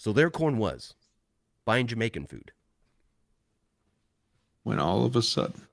So there Corn was, buying Jamaican food. When all of a sudden.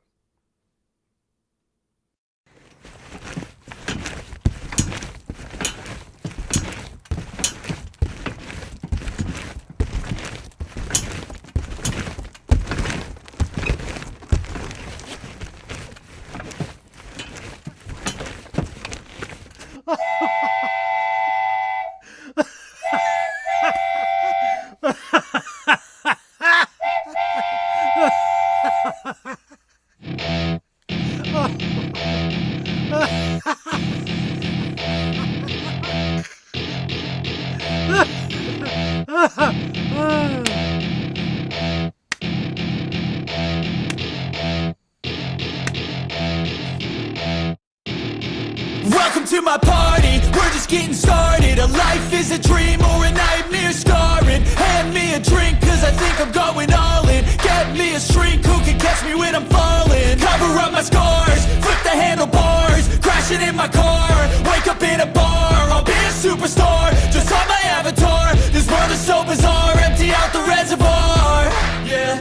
Welcome to my party, we're just getting started. A life is a dream or a nightmare scarring. Hand me a drink cause I think I'm going all in. Get me a shrink who can catch me when I'm falling. Cover up my scars, flip the handlebars. Crashing in my car, wake up in a bar. I'll be a superstar, just on my avatar. This world is so bizarre, empty out the reservoir. Yeah,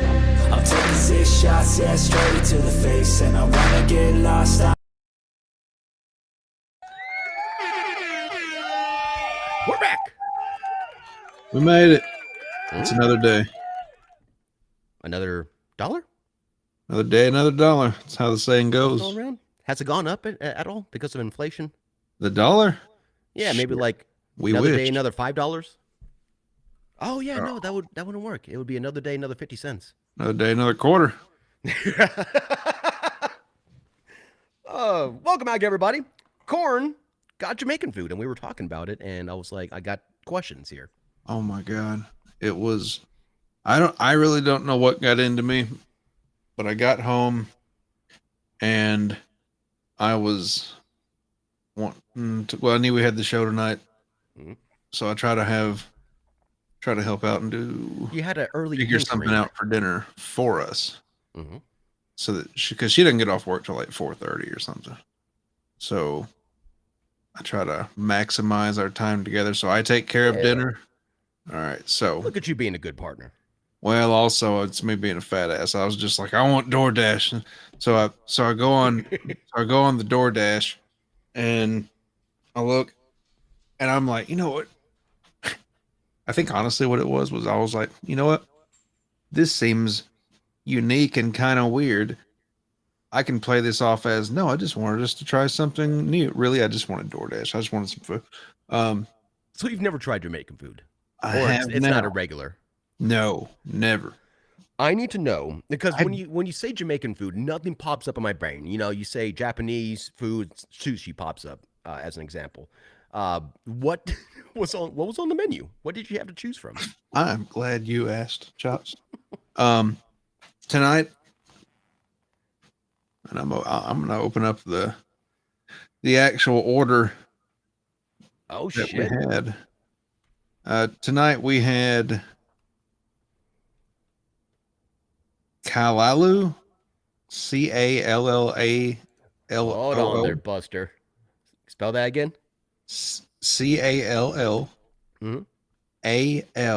I'm taking 6 shots, yeah, straight to the face. And I wanna get lost. We're back. We made it. It's another day. Another dollar? Another day, another dollar. That's how the saying goes. All around? Has it gone up at all because of inflation? The dollar? Yeah, maybe like We another day, wished. another $5. Oh yeah, no, that wouldn't work. It would be another day, another 50 cents. Another day, another quarter. Welcome back, everybody. Corn got Jamaican food, and we were talking about it, and I was like, I got questions here. Oh my God. It was, I really don't know what got into me, but I got home and I was wanting to, well, I knew we had the show tonight. Mhm. So I try to help out and do, You had an early figure something hankering. out for dinner for us. Mm-hmm. So that because she doesn't get off work till like 4:30 or something. So I try to maximize our time together. So I take care of Yeah. dinner. All right. So, Look at you being a good partner. well, also it's me being a fat ass. I was just like, I want DoorDash. So I go on, the DoorDash and I look and I'm like, you know what? I think honestly what it was I was like, you know what? This seems unique and kind of weird. I can play this off as, no, I just wanted us to try something new. Really, I just wanted DoorDash. I just wanted some food. So you've never tried Jamaican food? I Or have it's now. not a regular? No, never. I need to know, because when you say Jamaican food, nothing pops up in my brain. You know, you say Japanese food, sushi pops up as an example. What was on the menu? What did you have to choose from? I'm glad you asked, Chops. Tonight, and I'm gonna open up the actual order Oh that shit! we had. Tonight we had Calalu, Callalau. Hold on there, Buster. Spell that again. Callao. Mhm. The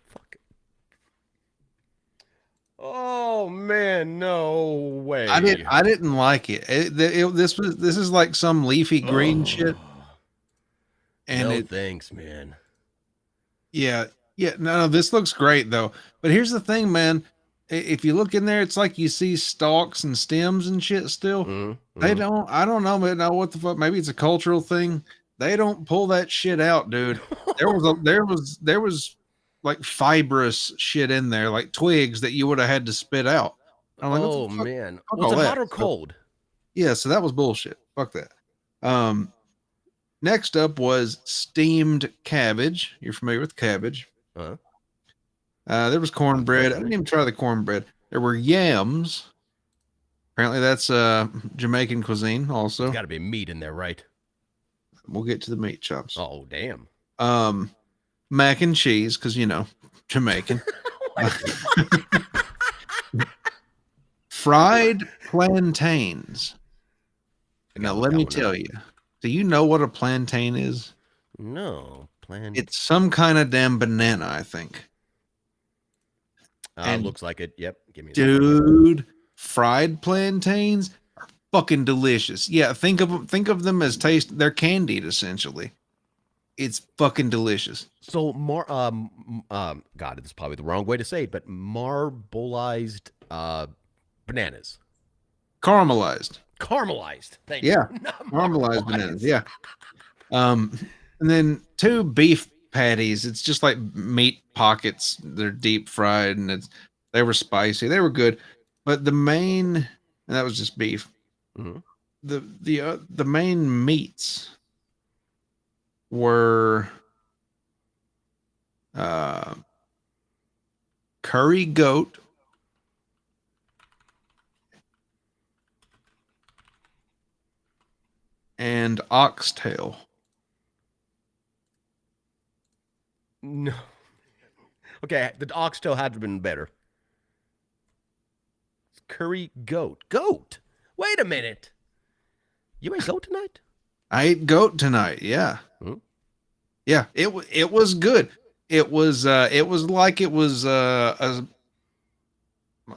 fuck? Oh man, no way! I didn't like it. This is like some leafy green shit. And no thanks, man. Yeah, no, this looks great though. But here's the thing, man. If you look in there, it's like you see stalks and stems and shit still. They don't. I don't know, man. Now what the fuck? Maybe it's a cultural thing. They don't pull that shit out, dude. There was like fibrous shit in there, like twigs that you would have had to spit out. I'm like, Oh what the fuck? man, Fuck was all it that. hot or cold? Yeah, so that was bullshit. Fuck that. Next up was steamed cabbage. You're familiar with cabbage. Huh? There was cornbread. I didn't even try the cornbread. There were yams. Apparently that's Jamaican cuisine also. There's got to be meat in there, right? We'll get to the meat chops. Oh damn! Mac and cheese, because you know, Jamaican. Fried plantains. Now let me tell you. Do you know what a plantain is? No, It's some kind of damn banana, I think. And looks like it. Yep. Give me dude, fried plantains are fucking delicious. Yeah, think of them as they're candied essentially. It's fucking delicious. So God, it's probably the wrong way to say it, but marbleized bananas. Caramelized. Thank you. Yeah. Caramelized bananas. Yeah. And then 2 beef patties. It's just like meat pockets. They're deep fried and they were spicy. They were good. But the main, and that was just beef. Mm-hmm. The main meats were curry goat, and oxtail. No. Okay, the oxtail had to have been better. Curry goat. Goat. Wait a minute. You ate goat tonight? I ate goat tonight. Yeah. Hmm? Yeah. It was good. It was like it was I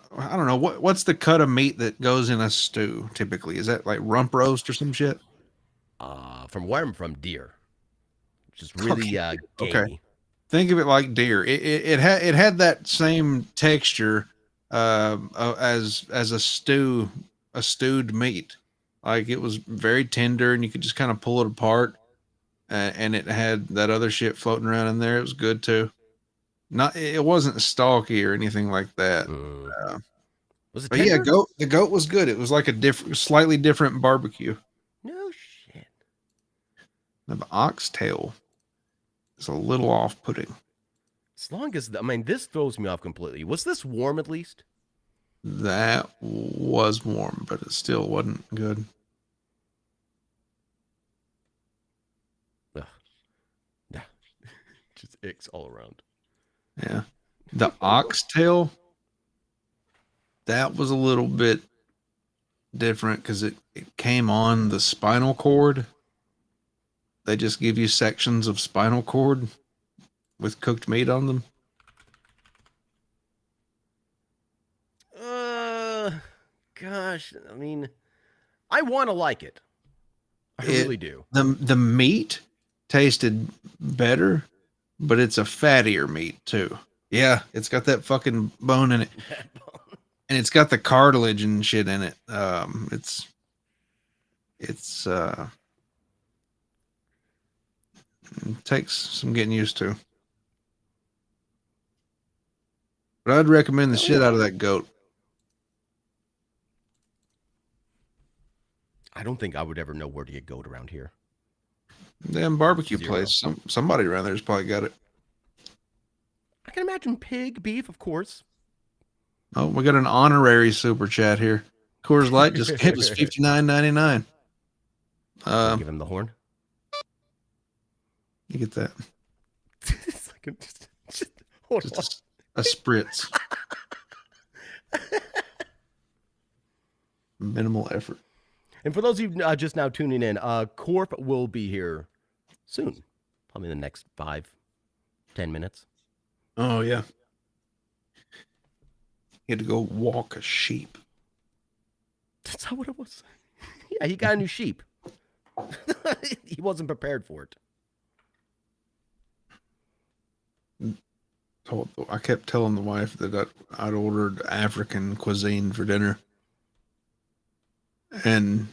don't know what's the cut of meat that goes in a stew typically. Is that like rump roast or some shit? From where I'm from, deer. Just really gamey. Okay. Think of it like deer. It had that same texture as a stewed meat. Like it was very tender and you could just kind of pull it apart. And it had that other shit floating around in there. It was good too. It wasn't stalky or anything like that. Was it but tender? yeah, the goat was good. It was like slightly different barbecue. No shit. Now, the oxtail is a little off-putting. As long as this throws me off completely. Was this warm at least? That was warm, but it still wasn't good. Ugh. Nah. Just icks all around. Yeah. The oxtail, that was a little bit different because it came on the spinal cord. They just give you sections of spinal cord with cooked meat on them. Gosh, I want to like it. I really do. The meat tasted better, but it's a fattier meat too. Yeah, it's got that fucking bone in it. And it's got the cartilage and shit in it. It takes some getting used to. But I'd recommend the shit out of that goat. I don't think I would ever know where to get goat around here. Damn barbecue place. Somebody around there's probably got it. I can imagine pig, beef, of course. Oh, we got an honorary super chat here. Coors Light just gave us $59.99. Give him the horn. You get that. It's like hold on. A spritz. Minimal effort. And for those of you just now tuning in, Corp will be here soon. Probably in the next 5-10 minutes. Oh, yeah. He had to go walk a sheep. That's not what it was. Yeah, he got a new sheep. He wasn't prepared for it. I kept telling the wife that I'd ordered African cuisine for dinner. And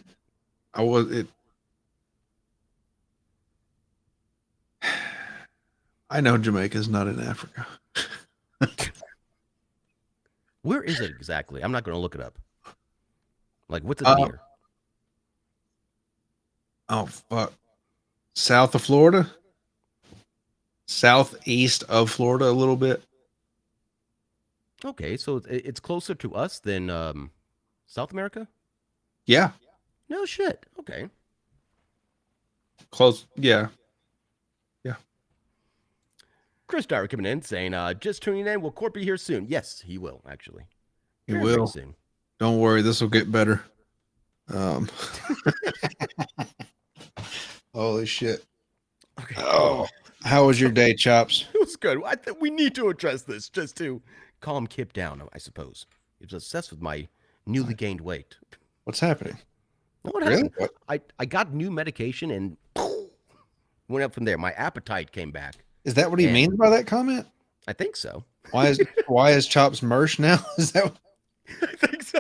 I know Jamaica's not in Africa. Where is it exactly? I'm not going to look it up. Like, what's it near? Oh, fuck. South of Florida? Southeast of Florida a little bit. Okay, so it's closer to us than South America? Yeah. No shit. Okay. Close. Yeah. Yeah. Chris Dyer coming in saying, just tuning in. Will Corp be here soon? Yes, he will, actually. He will. Soon. Don't worry. This will get better. Holy shit. Okay. Oh, How was your day, Chops? It was good. I think we need to address this just to calm Kip down, I suppose. He was obsessed with my newly gained weight. What's happening? What Really? happened? What? I got new medication and went up from there. My appetite came back. Is that what he And- means by that comment? I think so. Why is Chops Mersh now? Is that? I think so.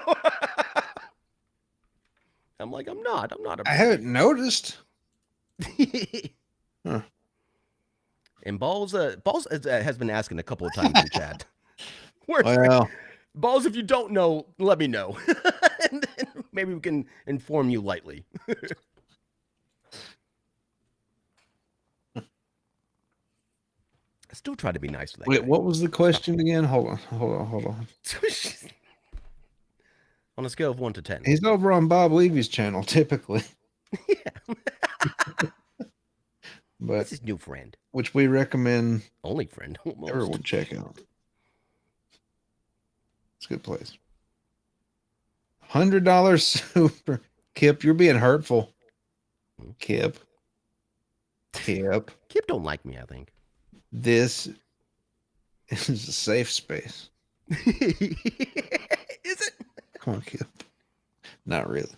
I'm like, I'm not. I haven't noticed. Huh. And Balls has been asking a couple of times in chat. Where's Well, Balls, if you don't know, let me know. And then maybe we can inform you lightly. I still try to be nice to that wait, guy. what was the question again? Hold on. On a scale of 1 to 10. He's over on Bob Levy's channel, typically. But That's his new friend. which we recommend Only friend. Almost. everyone check out. It's a good place. $100 super. Kip, you're being hurtful. Kip. Kip don't like me, I think. This is a safe space. Is it? Come on, Kip. Not really.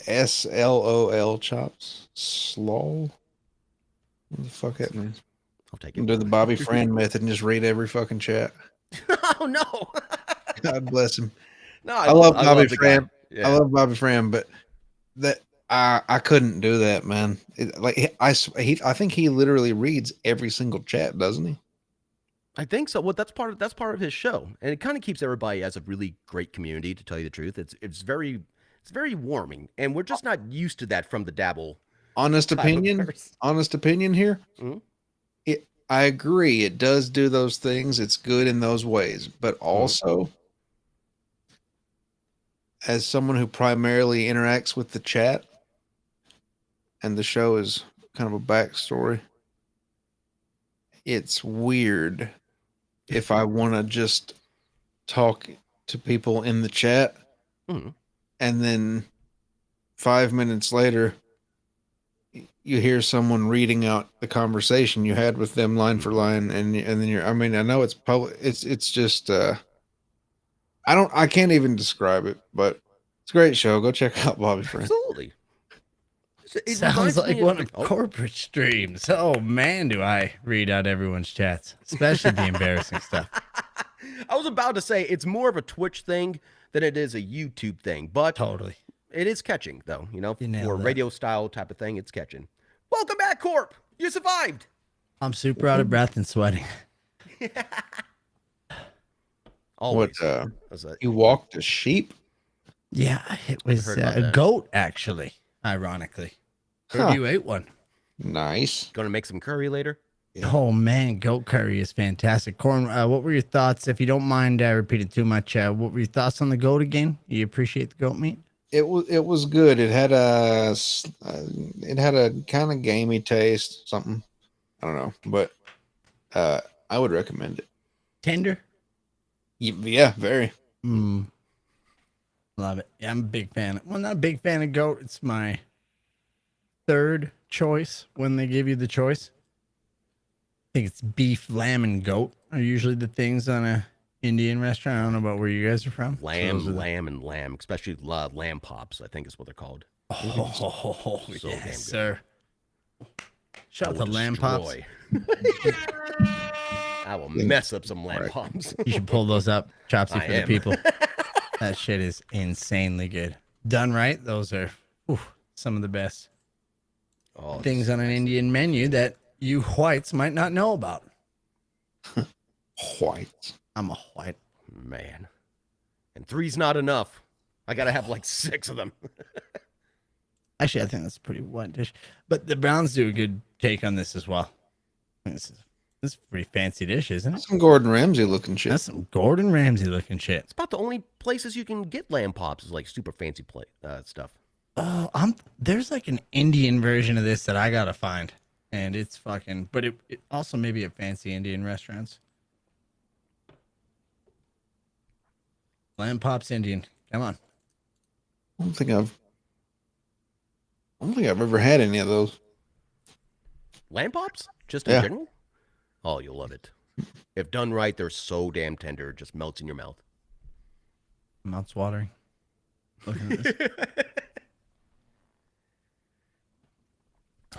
SLOL Chops. Slol. What the fuck that means? I'll take Do it. the Bobby Fran method and just read every fucking chat. Oh no. God bless him. No, I love Bobby the guy. Fran. Yeah. I love Bobby Fran, but that I couldn't do that, man. I think he literally reads every single chat, doesn't he? I think so. Well, that's part of his show, and it kind of keeps everybody as a really great community. To tell you the truth, it's very warming, and we're just not used to that from the Dabble. Honest type of opinion. person. Honest opinion here. Mhm. I agree. It does do those things. It's good in those ways, but also, as someone who primarily interacts with the chat, and the show is kind of a backstory, it's weird if I want to just talk to people in the chat, Mhm. and then 5 minutes later, you hear someone reading out the conversation you had with them line for line, and then you're. I mean, I know it's public. It's just. I can't even describe it, but it's a great show. Go check out Bobby Friend. Absolutely. It Sounds reminds like me one of oh, corporate streams. Oh man, do I read out everyone's chats, especially the embarrassing stuff. I was about to say it's more of a Twitch thing than it is a YouTube thing, but Totally. it is catching though. You know, You nailed for a that. radio style type of thing, it's catching. Welcome back, Corp. You survived. I'm super out of breath and sweating. Always. What? As a- You walked a sheep? Yeah, it was heard about a that. goat, actually. Ironically, Huh. you ate one. Nice. Gonna make some curry later. Yeah. Oh man, goat curry is fantastic. Corn, what were your thoughts? If you don't mind repeating too much, what were your thoughts on the goat again? You appreciate the goat meat? It was good. It had a kind of gamey taste, something. I don't know, but I would recommend it. Tender. Yeah, very. Love it. Yeah, I'm a big fan. Well, not a big fan of goat. It's my third choice when they give you the choice. I think it's beef, lamb, and goat are usually the things on a Indian restaurant. I don't know about where you guys are from. Lamb, Those are the- lamb, especially lamb pops. I think is what they're called. Oh, So damn yes, good. sir. Shout out I to will lamb pops. destroy. I will mess up some lamb pops. You should pull those up, Chopsy, I for the am. people. That shit is insanely good. Done right, those are some of the best Oh, things on an Indian menu that you whites might not know about. White. I'm a white. man. And 3's not enough. I gotta have like 6 of them. Actually, I think that's a pretty white dish. But the Browns do a good take on this as well. This is a pretty fancy dish, isn't it? Some Gordon Ramsay looking shit. That's some Gordon Ramsay looking shit. It's about the only places you can get lamb pops is like super fancy stuff. Oh, there's like an Indian version of this that I gotta find, and it's fucking. But it also maybe at fancy Indian restaurants. Lamb pops Indian. Come on. I don't think I've ever had any of those. Lamb pops? Just in Yeah. general? Oh, you'll love it. If done right, they're so damn tender, it just melts in your mouth. Mouth's watering. Looking at this.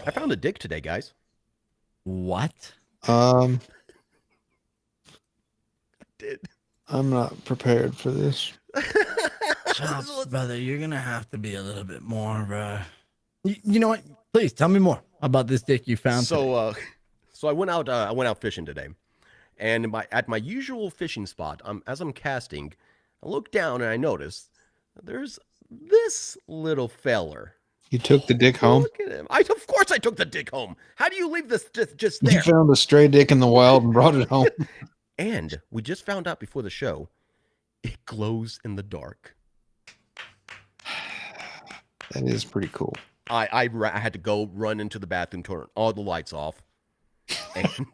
I found a dick today, guys. What? Did. I'm not prepared for this. Chops, brother, you're gonna have to be a little bit more. You know what? Please tell me more about this dick you found. So, so I went out fishing today, and at my usual fishing spot, as I'm casting, I look down and I notice there's this little feller. You took the dick home? Look at him. Of course I took the dick home. How do you leave this just You there? found a stray dick in the wild and brought it home. And we just found out before the show, it glows in the dark. That is pretty cool. I had to go run into the bathroom, turn all the lights off, and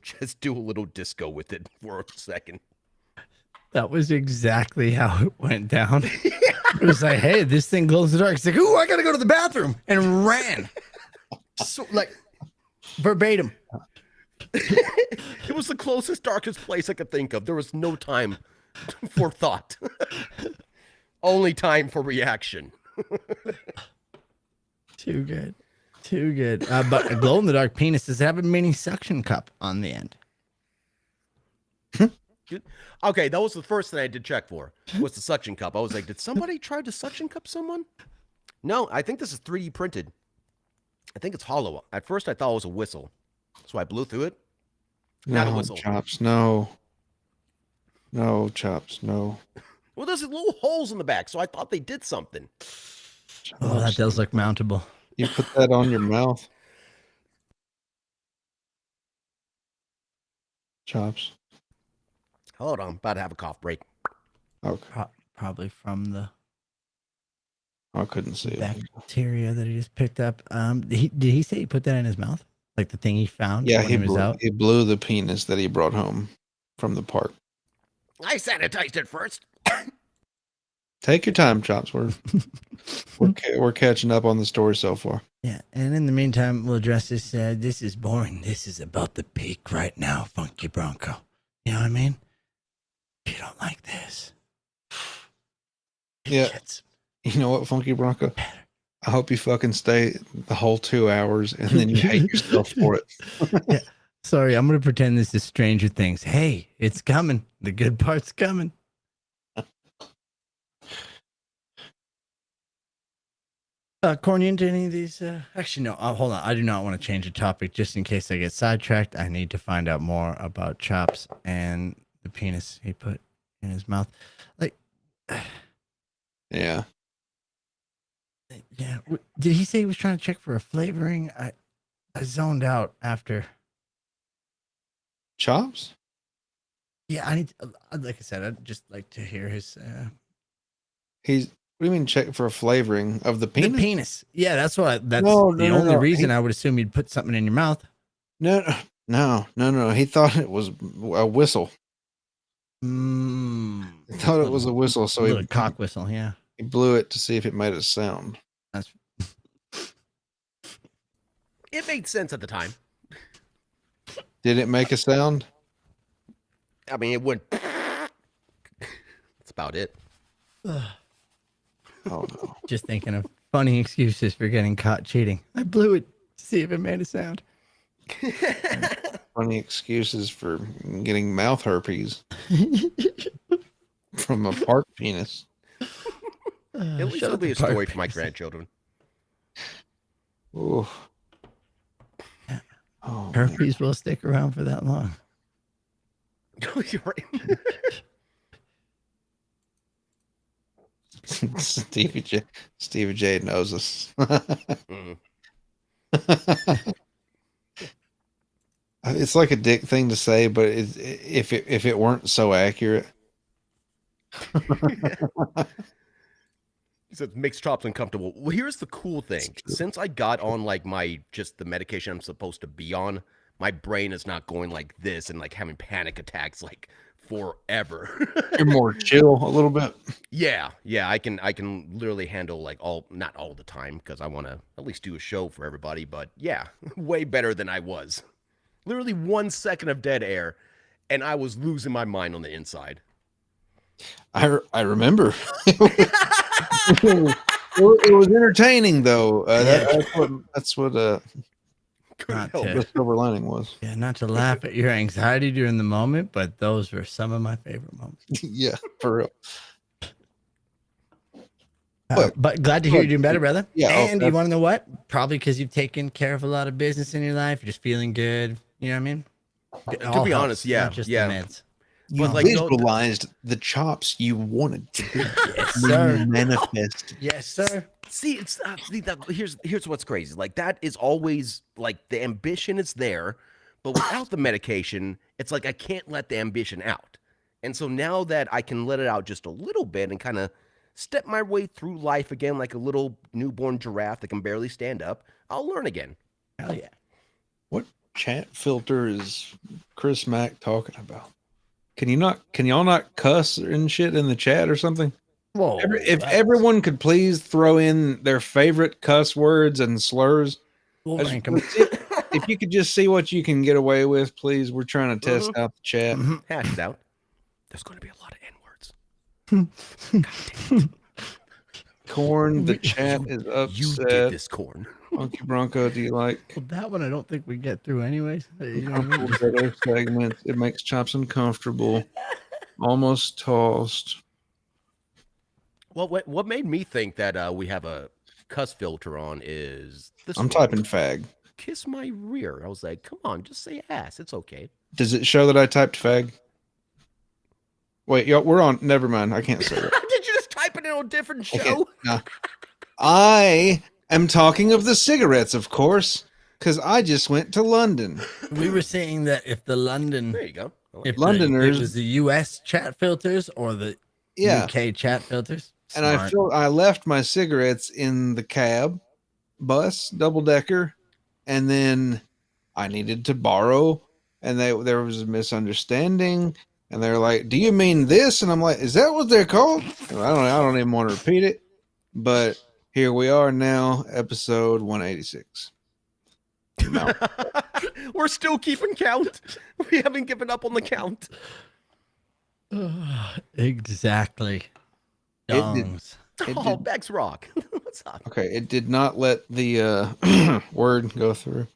just do a little disco with it for a second. That was exactly how it went down. It was like, hey, this thing glows in the dark. It's like, ooh, I gotta go to the bathroom, and ran. So, like, verbatim. It was the closest, darkest place I could think of. There was no time for thought. Only time for reaction. Too good. Too good. But a glow-in-the-dark penis does have a mini suction cup on the end. Okay, that was the first thing I did check for, was the suction cup. I was like, did somebody try to suction cup someone? No, I think this is 3D printed. I think it's hollow. At first, I thought it was a whistle. So I blew through it. Not a No, whistle. Chops, no. No, Chops, no. Well, there's little holes in the back, so I thought they did something. Oh, that does look mountable. You put that on your mouth? Chops. Hold on, I'm about to have a cough break. Okay. Probably from the I couldn't see it. bacteria that he just picked up. Did he say he put that in his mouth? Like the thing he found Yeah, when he was out? he blew the penis that he brought home from the park. I sanitized it first. Take your time, Chops. We're catching up on the story so far. Yeah, and in the meantime, we'll address this. This is boring. This is about the peak right now, Funky Bronco. You know what I mean? If you don't like this, Yeah. You know what, Funky Bronco? I hope you fucking stay the whole 2 hours and then you hate yourself for it. Yeah. Sorry, I'm going to pretend this is Stranger Things. Hey, it's coming. The good part's coming. Corn, you into any of these? Actually, no. Hold on. I do not want to change the topic just in case I get sidetracked. I need to find out more about Chops and the penis he put in his mouth. Like, Yeah. yeah. Did he say he was trying to check for a flavoring? I zoned out after. Chops? Yeah, I need. Like I said, I'd just like to hear his. What do you mean check for a flavoring of the penis? The penis. Yeah, that's what. That's No, the no, only no. reason I would assume you'd put something in your mouth. No. He thought it was a whistle. He thought it was a whistle, so Little cock whistle. Yeah, he blew it to see if it made a sound. that's. It made sense at the time. Did it make a sound? I mean, it went. That's about it. Oh no. Just thinking of funny excuses for getting caught cheating. I blew it to see if it made a sound. Funny excuses for getting mouth herpes from a park penis. At least it'll be a story for my grandchildren. Ooh. Oh, Herpes will stick around for that long. You're right. Stevie J knows us. It's like a dick thing to say, but if it weren't so accurate. He says makes Chops uncomfortable. Well, here's the cool thing. Since I got on like the medication I'm supposed to be on, my brain is not going like this and like having panic attacks like forever. You're more chill a little bit. Yeah, I can literally handle like not all the time because I want to at least do a show for everybody, but yeah, way better than I was. Literally 1 second of dead air and I was losing my mind on the inside. I remember. It was entertaining though. That's what Not help to, the silver lining was. yeah, not to laugh at your anxiety during the moment, but those were some of my favorite moments. Yeah, for real. But glad to hear you're doing better, brother. Yeah, And you want to know what? Probably because you've taken care of a lot of business in your life. You're just feeling good. You know what I mean? To be honest, yeah, Not just yeah. the meds. You But, like, visualized the chops you wanted to be. Yes, When sir. you manifested. Yes, sir. See, it's here's what's crazy. Like that is always like the ambition is there, but without the medication, it's like I can't let the ambition out. And so now that I can let it out just a little bit and kind of step my way through life again like a little newborn giraffe that can barely stand up, I'll learn again. Hell yeah. What chat filter is Chris Mack talking about? Can y'all not cuss and shit in the chat or something? Whoa. If everyone could please throw in their favorite cuss words and slurs, We'll I just- rank 'em. if you could just see what you can get away with, please. We're trying to test out the chat. Hash it out. There's going to be a lot of N-words. Corn, the chat is You did upset. this, Corn. Monkey Bronco, do you like Well, that one I don't think we get through anyways. You know what I mean? better segments? It makes chops uncomfortable. Almost tossed. Well, what made me think that we have a cuss filter on is this. I'm one. typing fag. Kiss my rear. I was like, come on, just say ass. It's okay. Does it show that I typed fag? Wait, yo, we're on. Never mind. I can't say it. Did you just type it in on a different show? Okay, no. I am talking of the cigarettes, of course, because I just went to London. We were saying that if the London, There you go. I like if Londoners- it was the U.S. chat filters or the Yeah, UK chat filters. and I left my cigarettes in the cab, bus, double decker, and then I needed to borrow, and there was a misunderstanding, and they're like, "Do you mean this?" And I'm like, "Is that what they're called?" And I don't even want to repeat it, but here we are now, episode 186. No. We're still keeping count. We haven't given up on the count. Exactly. It did- Dongs. It Oh, did- Bex Rock. What's up? Okay, it did not let the word go through.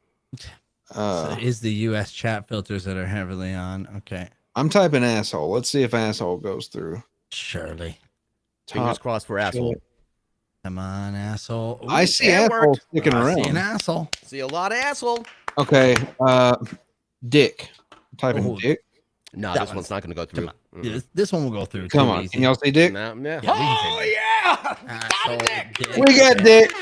So it is the U.S. chat filters that are heavily on. Okay. I'm typing asshole. Let's see if asshole goes through. Surely. Fingers Top crossed for asshole. shit. Come on, asshole. Ooh, I see that asshole worked. sticking I see an around. asshole. See a lot of asshole. Okay, dick. Typing Oh, dick. No, That this one's- one's not going to go through. This one will go through. Come too on, easy. can y'all see dick? No, yeah. Yeah, we can say yeah! Asshole, dick. We got dick.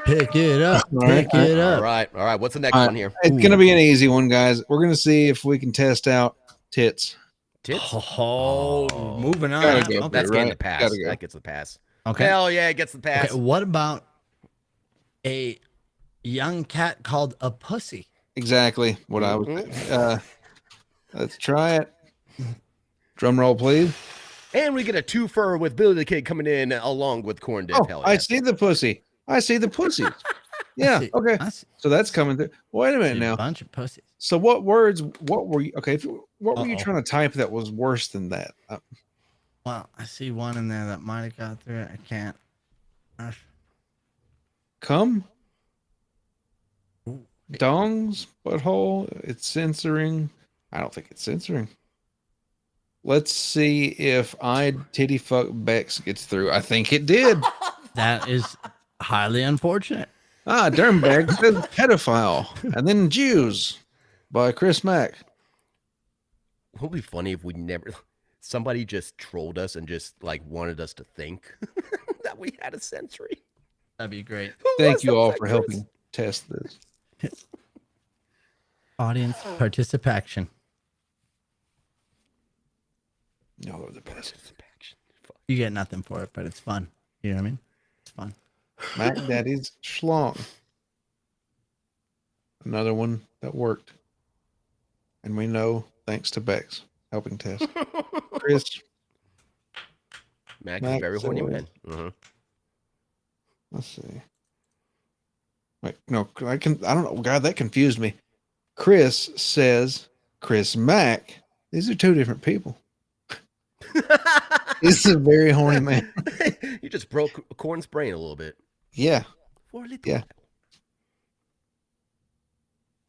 Pick it up. All right, Pick it All up. right, all right. What's the next All right. one here? It's gonna be an easy one, guys. We're gonna see if we can test out tits. Tits. Oh, moving on. Gotta go. Okay. That's getting the right. pass. Gotta go. That gets the pass. Okay. Hell yeah, it gets the pass. Okay. What about a young cat called a pussy? Exactly what I was. Mhm. Let's try it. Drum roll, please. And we get a twofer with Billy the Kid coming in along with CORNdiff. Oh, Hell I yeah. see the pussy. I see the pussy. Yeah. See, Okay. I see So that's coming through. Wait a minute a now. bunch of pussies. So what words? What were you? Okay. What were you Uh-oh. trying to type that was worse than that? Well, I see one in there that might have got through it. I can't. Come. Ooh. Dongs butthole. It's censoring. I don't think it's censoring. Let's see if I titty fuck Bex gets through. I think it did. That is highly unfortunate. Dirnbag says pedophile, and then Jews by Chris Mack. It would be funny if we never somebody just trolled us and just like wanted us to think that we had a sensory. That'd be great. Who Thank was you the all fuck for Chris? helping test this. Audience participation. Y'all are the best. You get nothing for it, but it's fun. You know what I mean? It's fun. Mac Daddy's schlong. Another one that worked. And we know thanks to Bex. helping test. Chris Mac is Mac a very horny says- man. Mhm. Let's see. Wait, no, I don't know. God, that confused me. Chris says Chris Mack. These are two different people. This is a very horny man. You just broke Corn's brain a little bit. Yeah. For a little Yeah. while.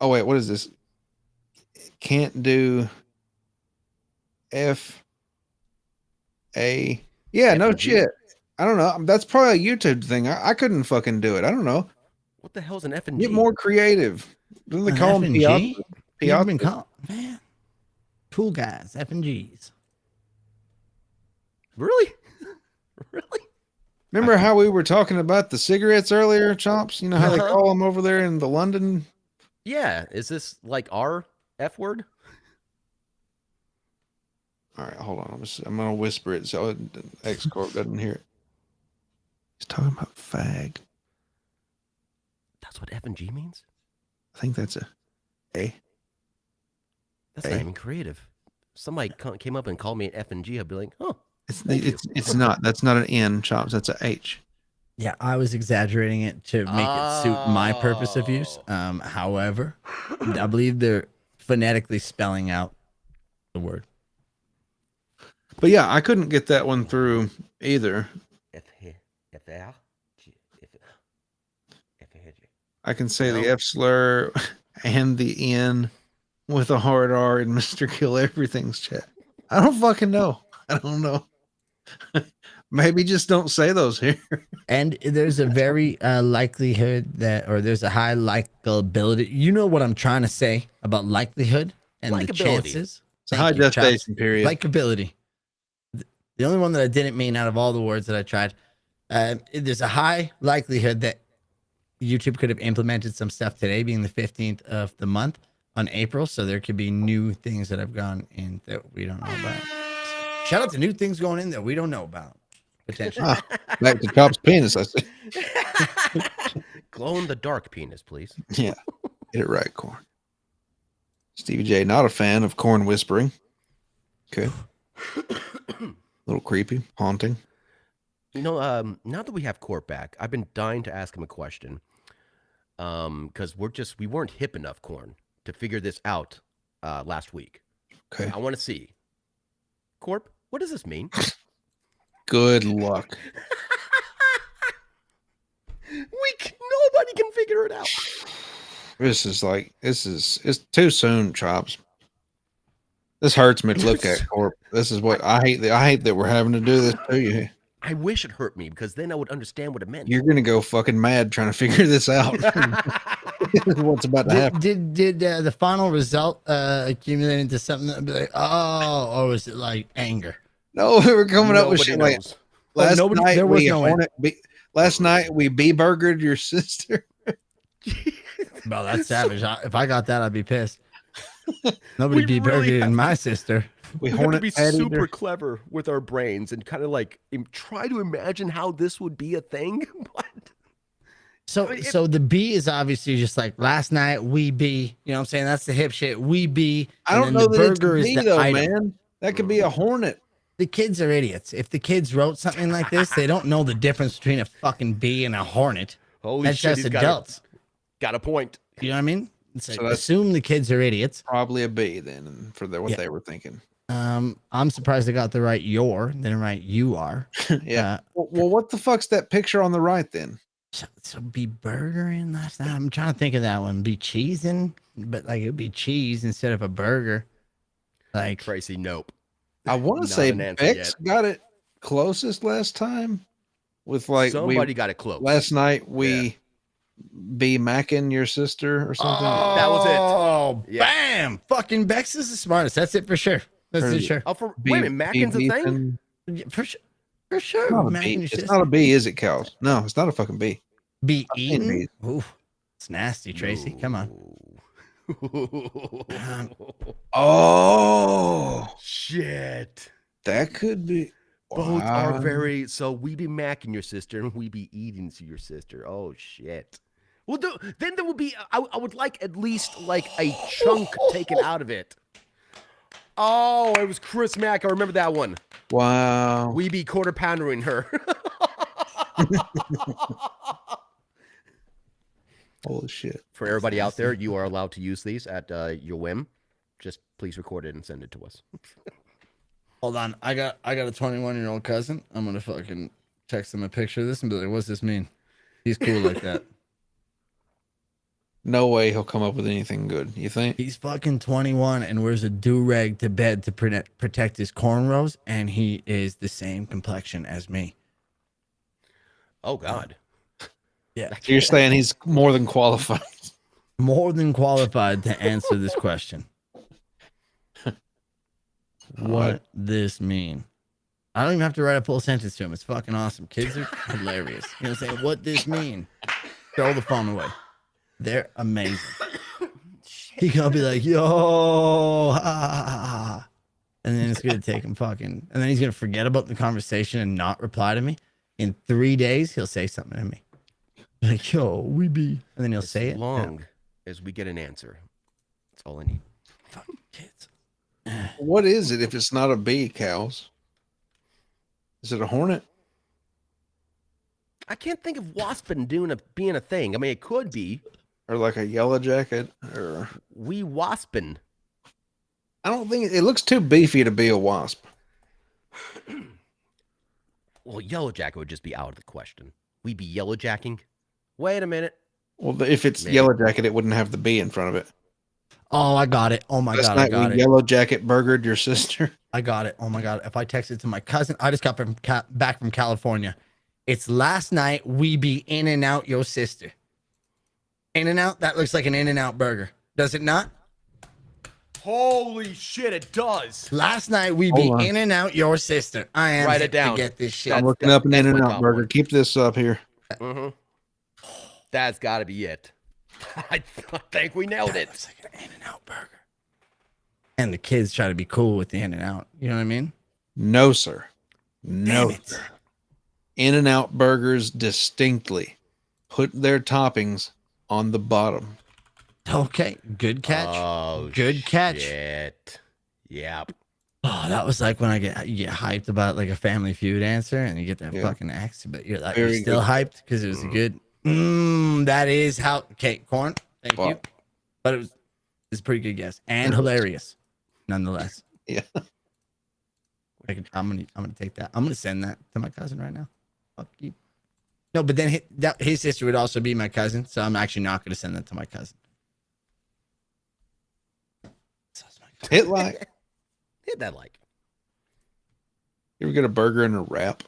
Oh wait, what is this? Can't do F A. Yeah, no F&G? shit. I don't know. That's probably a YouTube thing. I couldn't fucking do it. I don't know. What the hell's an F and Get G? more creative. Don't they An call them F&G? piazza? You ever been Piazza? called, man? Cool guys, F&Gs. Really? Really? Remember how we were talking about the cigarettes earlier, Chomps? You know how they Uh-huh. call them over there in the London? Yeah. Is this like our F word? All right, hold on. I'm gonna whisper it so X Corp doesn't hear it. He's talking about fag. That's what F and G means? I think that's a. That's Hey. not even creative. Somebody came up and called me an F and G. I'd be like, oh, It's not. That's not an N, Chomps. That's a H. Yeah, I was exaggerating it to make it suit my purpose of use. Oh. However, I believe they're phonetically spelling out the word. But yeah, I couldn't get that one through either. F R G F G. I can say No. the F slur and the N with a hard R in Mr. Kill Everything's chat. I don't fucking know. I don't know. Maybe just don't say those here. And there's a very likelihood that, or there's a high likability. You know what I'm trying to say about likelihood and the Likability. chances? It's a Thank high you, Chops. gestation period. Likability. The only one that I didn't mean out of all the words that I tried, there's a high likelihood that YouTube could have implemented some stuff today, being the 15th of the month on April. So there could be new things that have gone in that we don't know about. Shout out to new things going in that we don't know about. Potentially. Back to Chop's penis, I see. Glow in the dark penis, please. Yeah. Get it right, Corn. Stevie J, not a fan of corn whispering. Okay. A little creepy, haunting. You know, now that we have Court back, I've been dying to ask him a question. Because we weren't hip enough, Corn, to figure this out last week. Okay. I want to see. Corp, what does this mean? Good luck. Nobody can figure it out. It's too soon, Chops. This hurts me to look at, Corp. This is what I hate. I hate that we're having to do this to you. I wish it hurt me because then I would understand what it meant. You're gonna go fucking mad trying to figure this out. What's about to happen? Did the final result accumulate into something that would be like, oh, or was it like anger? No, we were coming up with Nobody shit like knows. last nobody- night. there was We no last night we burgered your sister. Well, that's savage. If I got that, I'd be pissed. Nobody We be really burgered have in my sister. We We have to hornet be patted super her. clever with our brains and kind of like try to imagine how this would be a thing. What? So, I mean, so the B is obviously just like last night we be. You know what I'm saying? That's the hip shit. We be. I and don't then know the that it's burger a is bee the though, item. man. That could be a hornet. The kids are idiots. If the kids wrote something like this, they don't know the difference between a fucking bee and a hornet. Holy That's shit, just he's adults. got a point. You know what I mean? It's like, So that's- assume the kids are idiots. Probably a bee then, for what Yeah. they were thinking. I'm surprised they got the right "your," then right "you are." Yeah. Well, what the fuck's that picture on the right then? So be burgering last night. I'm trying to think of that one. Be cheesing, but like it would be cheese instead of a burger. Like Tracy, nope. I want to Not say an answer Bex got it closest last time. With like Somebody got it close. last night we be macking your sister or something. That was it. Oh, Yeah. bam! Fucking Bex is the smartest. That's it for sure. That's it, sure. Oh, wait a minute, Mackin's a thing? Yeah, for sure. For sure. It's not a Macking bee. your It's sister. not a bee, is it, Cows? No, it's not a fucking bee. Be I've seen eaten. bees. Ooh, it's nasty, Tracy. Come on. Oh, Shit. that could be. Both are Wow. very. So we be macking your sister and we be eating to your sister. Oh shit. Well, then there would be. I would like at least like a chunk taken out of it. Oh, it was Chris Mack. I remember that one. Wow. We be quarter poundering her. Holy shit. For everybody out there, you are allowed to use these at your whim. Just please record it and send it to us. Hold on. I got a 21-year-old cousin. I'm gonna fucking text him a picture of this and be like, what's this mean? He's cool like that. No way he'll come up with anything good. You think? He's fucking 21 and wears a do-rag to bed to protect his cornrows, and he is the same complexion as me. Oh God. Yeah. So you're saying he's more than qualified. More than qualified to answer this question. What this mean? I don't even have to write a full sentence to him. It's fucking awesome. Kids are hilarious. You know what I'm saying? What this mean? Throw the phone away. They're amazing. He gonna be like, yo, ah, and then it's gonna take him fucking, and then he's gonna forget about the conversation and not reply to me. In 3 days, he'll say something to me. Like, yo, we be, and then he'll say it. As long as we get an answer. That's all I need. Fucking kids. What is it if it's not a bee, cows? Is it a hornet? I can't think of waspin being a thing. I mean, it could be. Or like a yellow jacket? Or We waspin. I don't think it looks too beefy to be a wasp. Well, yellow jacket would just be out of the question. We'd be yellow jacking. Wait a minute. Well, if it's Maybe. yellow jacket, it wouldn't have the bee in front of it. Oh, I got it. Oh my Last God, I night got we it. yellow jacket burgered your sister. I got it. Oh my God. If I text it to my cousin, I just got back from California. It's last night we be in and out your sister. In and out? That looks like an In and Out burger. Does it not? Holy shit, it does. Last night we be Hold on. in and out your sister. I am Write it hip to down. get this shit. I'm That's- looking up an that's In and my Out top burger. one. Keep this up here. Mm-hmm. That's got to be it. I think we nailed it. Looks like an In and Out burger. And the kids try to be cool with the In and Out. You know what I mean? No, sir. No, Damn it. sir. In and Out burgers distinctly put their toppings on the bottom. Okay. Good catch. Oh, Good catch. Shit. Yep. Oh, that was like when you get hyped about like a Family Feud answer and you get that Yeah. fucking accent, but you're like, Very you're still good. hyped because it was a good. That is how. Okay, Corn. Thank you. Wow. But it's a pretty good guess and hilarious, nonetheless. Yeah. I'm gonna take that. I'm gonna send that to my cousin right now. Fuck you. No, but then his sister would also be my cousin, so I'm actually not gonna send that to my cousin. So it's my cousin. Hit like. Hit that like. You ever get a burger and a wrap?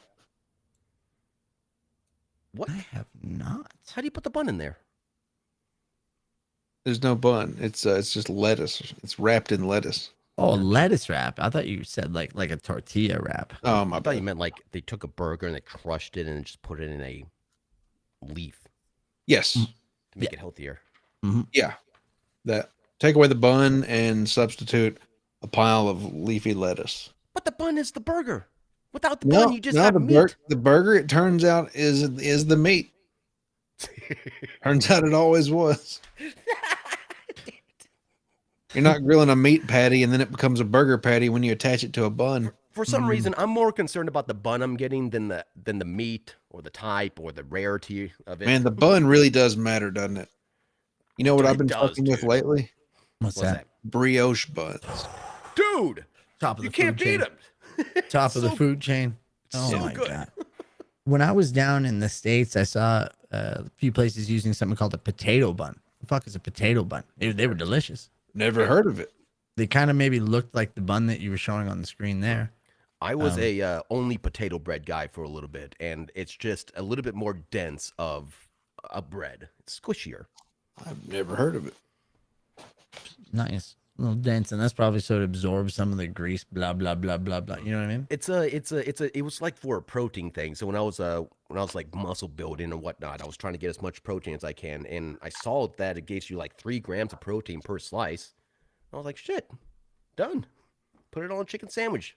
What? I have not. How do you put the bun in there? There's no bun. It's just lettuce. It's wrapped in lettuce. Oh, lettuce wrap. I thought you said like a tortilla wrap. Oh my I thought you bad. meant like they took a burger and they crushed it and just put it in a leaf Yes. to make it healthier. Yeah. That take away the bun and substitute a pile of leafy lettuce. But the bun is the burger. Without the bun, you just have the meat. the burger, it turns out, is the meat. Turns out it always was. You're not grilling a meat patty and then it becomes a burger patty when you attach it to a bun. For some reason, I'm more concerned about the bun I'm getting than the meat or the type or the rarity of it. Man, the bun really does matter, doesn't it? You know what I've been does, fucking with dude. lately? What's What's that? Brioche buns. Dude, Top of the you can't food beat chain. them. Top of the So- food chain. Oh so my good. God. When I was down in the States, I saw a few places using something called a potato bun. The fuck is a potato bun? They were delicious. Never heard of it. They kind of maybe looked like the bun that you were showing on the screen there. I was a only potato bread guy for a little bit, and it's just a little bit more dense of a bread. It's squishier. I've never heard of it. Nice. A little dense, and that's probably so it absorbs some of the grease, blah, blah, blah, blah, blah. You know what I mean? It was like for a protein thing. So when I was like muscle building and whatnot, I was trying to get as much protein as I can, and I saw that it gives you like 3 grams of protein per slice. I was like, shit, done. Put it on a chicken sandwich.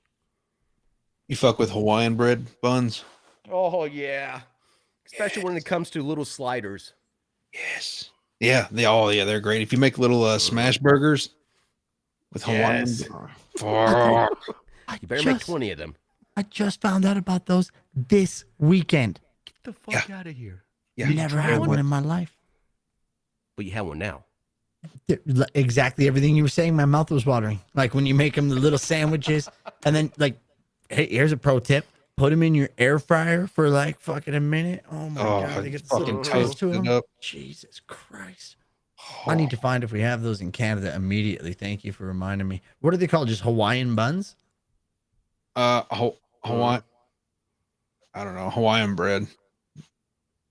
You fuck with Hawaiian bread buns? Oh yeah, especially when it comes to little sliders. Yes. Yeah, they're great. If you make little smash burgers, with Hawaiian. Yes. Fuck. You better make 20 of them. I just found out about those this weekend. Get the fuck out of here. Yeah. Never had one in my life. But you have one now. Exactly everything you were saying. My mouth was watering. Like when you make them the little sandwiches, and then like, hey, here's a pro tip: put them in your air fryer for like fucking a minute. Oh my god, they get fucking so close to toasted them. up. Jesus Christ! I need to find if we have those in Canada immediately. Thank you for reminding me. What are they called? Just Hawaiian buns? Hawaiian. I don't know. Hawaiian bread.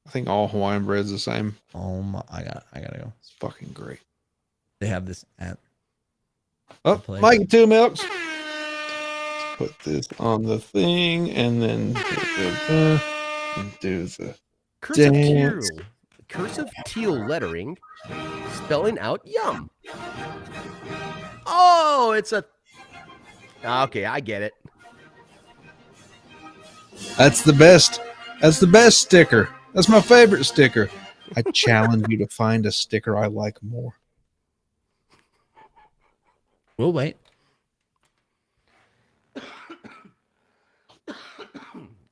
I think all Hawaiian bread's the same. Oh my! I gotta go. It's fucking great. They have this at. Oh, place. Mike, 2 milks. Let's put this on the thing and then do the Cursive dance. teal. Cursive teal lettering, spelling out yum. Oh, it's a. Okay, I get it. That's the best. That's the best sticker. That's my favorite sticker. I challenge you to find a sticker I like more. We'll wait.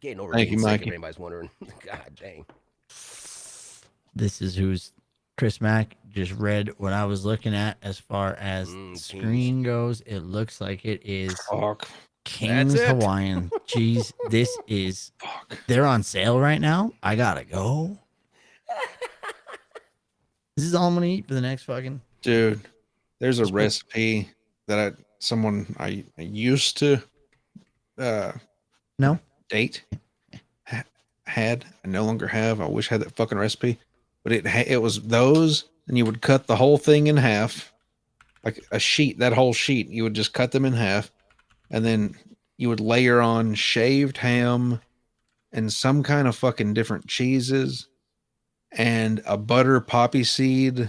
Getting over Thank being you, sick, Mikey. if anybody's wondering. God dang. This is who's Chris Mack just read what I was looking at as far as screen goes. It looks like it is Fuck. King's That's it. Hawaiian. Jeez, this is. Fuck. They're on sale right now. I gotta go. This is all I'm gonna eat for the next fucking. Dude, there's a recipe that I used to No. date had. I no longer have. I wish I had that fucking recipe, but it was those, and you would cut the whole thing in half, like a sheet. That whole sheet, you would just cut them in half, and then you would layer on shaved ham and some kind of fucking different cheeses and a butter poppy seed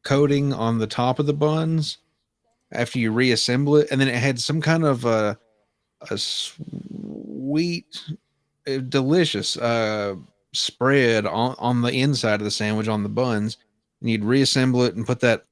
coating on the top of the buns after you reassemble it, and then it had some kind of a sweet, delicious spread on the inside of the sandwich on the buns, and you'd reassemble it and put that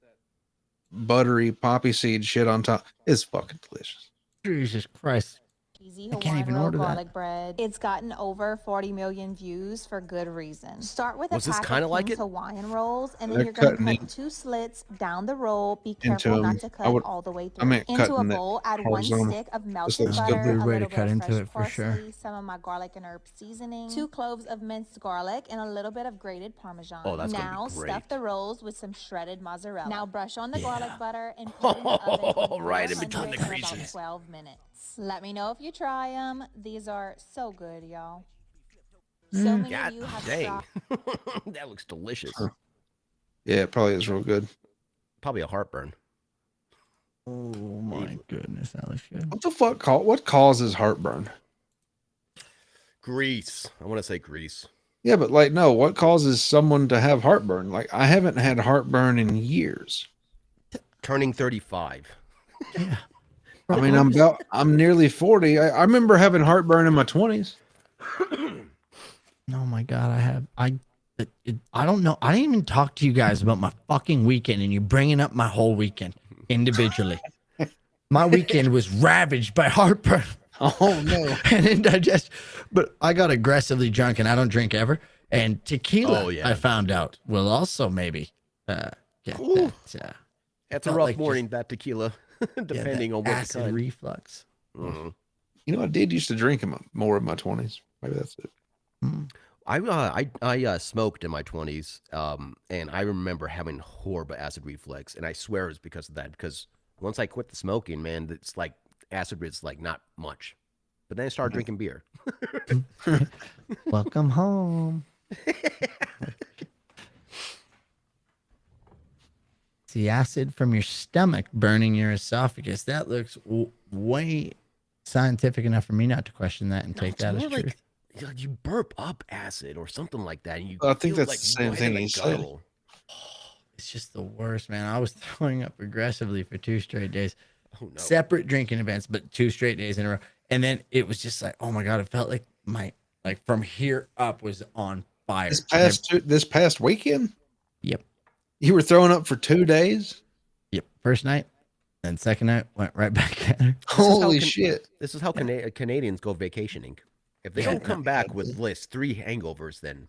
buttery poppy seed shit on top. It's fucking delicious. Jesus Christ. Easy I can't Hawaiian even roll order that. garlic bread. It's gotten over 40 million views for good reason. Start with a Was this pack kinda of like King's it? Hawaiian rolls, and then They're you're going to cutting cut it 2 slits down the roll. Be into careful not them. to cut all the way through. meant Into a cutting it bowl, add 1 horizontal. stick of This melted looks butter, good. a Good way to little cut bit of into fresh it for sure. parsley, some of my garlic and herb seasoning, 2 cloves of minced garlic, and a little bit of grated Parmesan. Oh, that's gonna be now great. stuff the rolls with some shredded mozzarella. Now brush on the Yeah. garlic butter and put it in the oven on Right in 400 between the for about creases. 12 minutes. Let me know if you try them. These are so good, y'all. So many God of you have dang. stopped. That looks delicious. Yeah, it probably is real good. Probably a heartburn. Oh my goodness, that looks good. What the fuck? What causes heartburn? Grease. I want to say grease. Yeah, but like, no, what causes someone to have heartburn? Like, I haven't had heartburn in years. Turning 35. Yeah. I mean, I'm nearly 40. I remember having heartburn in my 20s. Oh my god, I don't know. I didn't even talk to you guys about my fucking weekend, and you're bringing up my whole weekend individually. My weekend was ravaged by heartburn Oh no. and indigestion. But I got aggressively drunk, and I don't drink ever. And tequila, Oh, yeah. I found out, will also maybe get Ooh. that. That's a Felt rough like morning, that tequila, depending on what acid kind. reflux. Mhm. You know, I did used to drink more in my 20s. Maybe that's it. Mm. I smoked in my 20s, and I remember having horrible acid reflux, and I swear it was because of that. Because once I quit the smoking, man, it's like acid is like not much. But then I started drinking beer. Welcome home. It's the acid from your stomach burning your esophagus. That looks way scientific enough for me not to question that and No, take it's that as more truth. like you burp up acid or something like that, and you. I think feel that's like the same right thing in the he said. guttural. It's just the worst, man. I was throwing up aggressively for 2 straight days. Oh no! Separate drinking events, but 2 straight days in a row. And then it was just like, oh my god, it felt like my from here up was on fire. This past weekend? Yep. You were throwing up for 2 days? Yep. first night, and second night went right back at her. Holy shit! This is how Canadians go vacationing. If they don't come back with lists 3 hangovers, then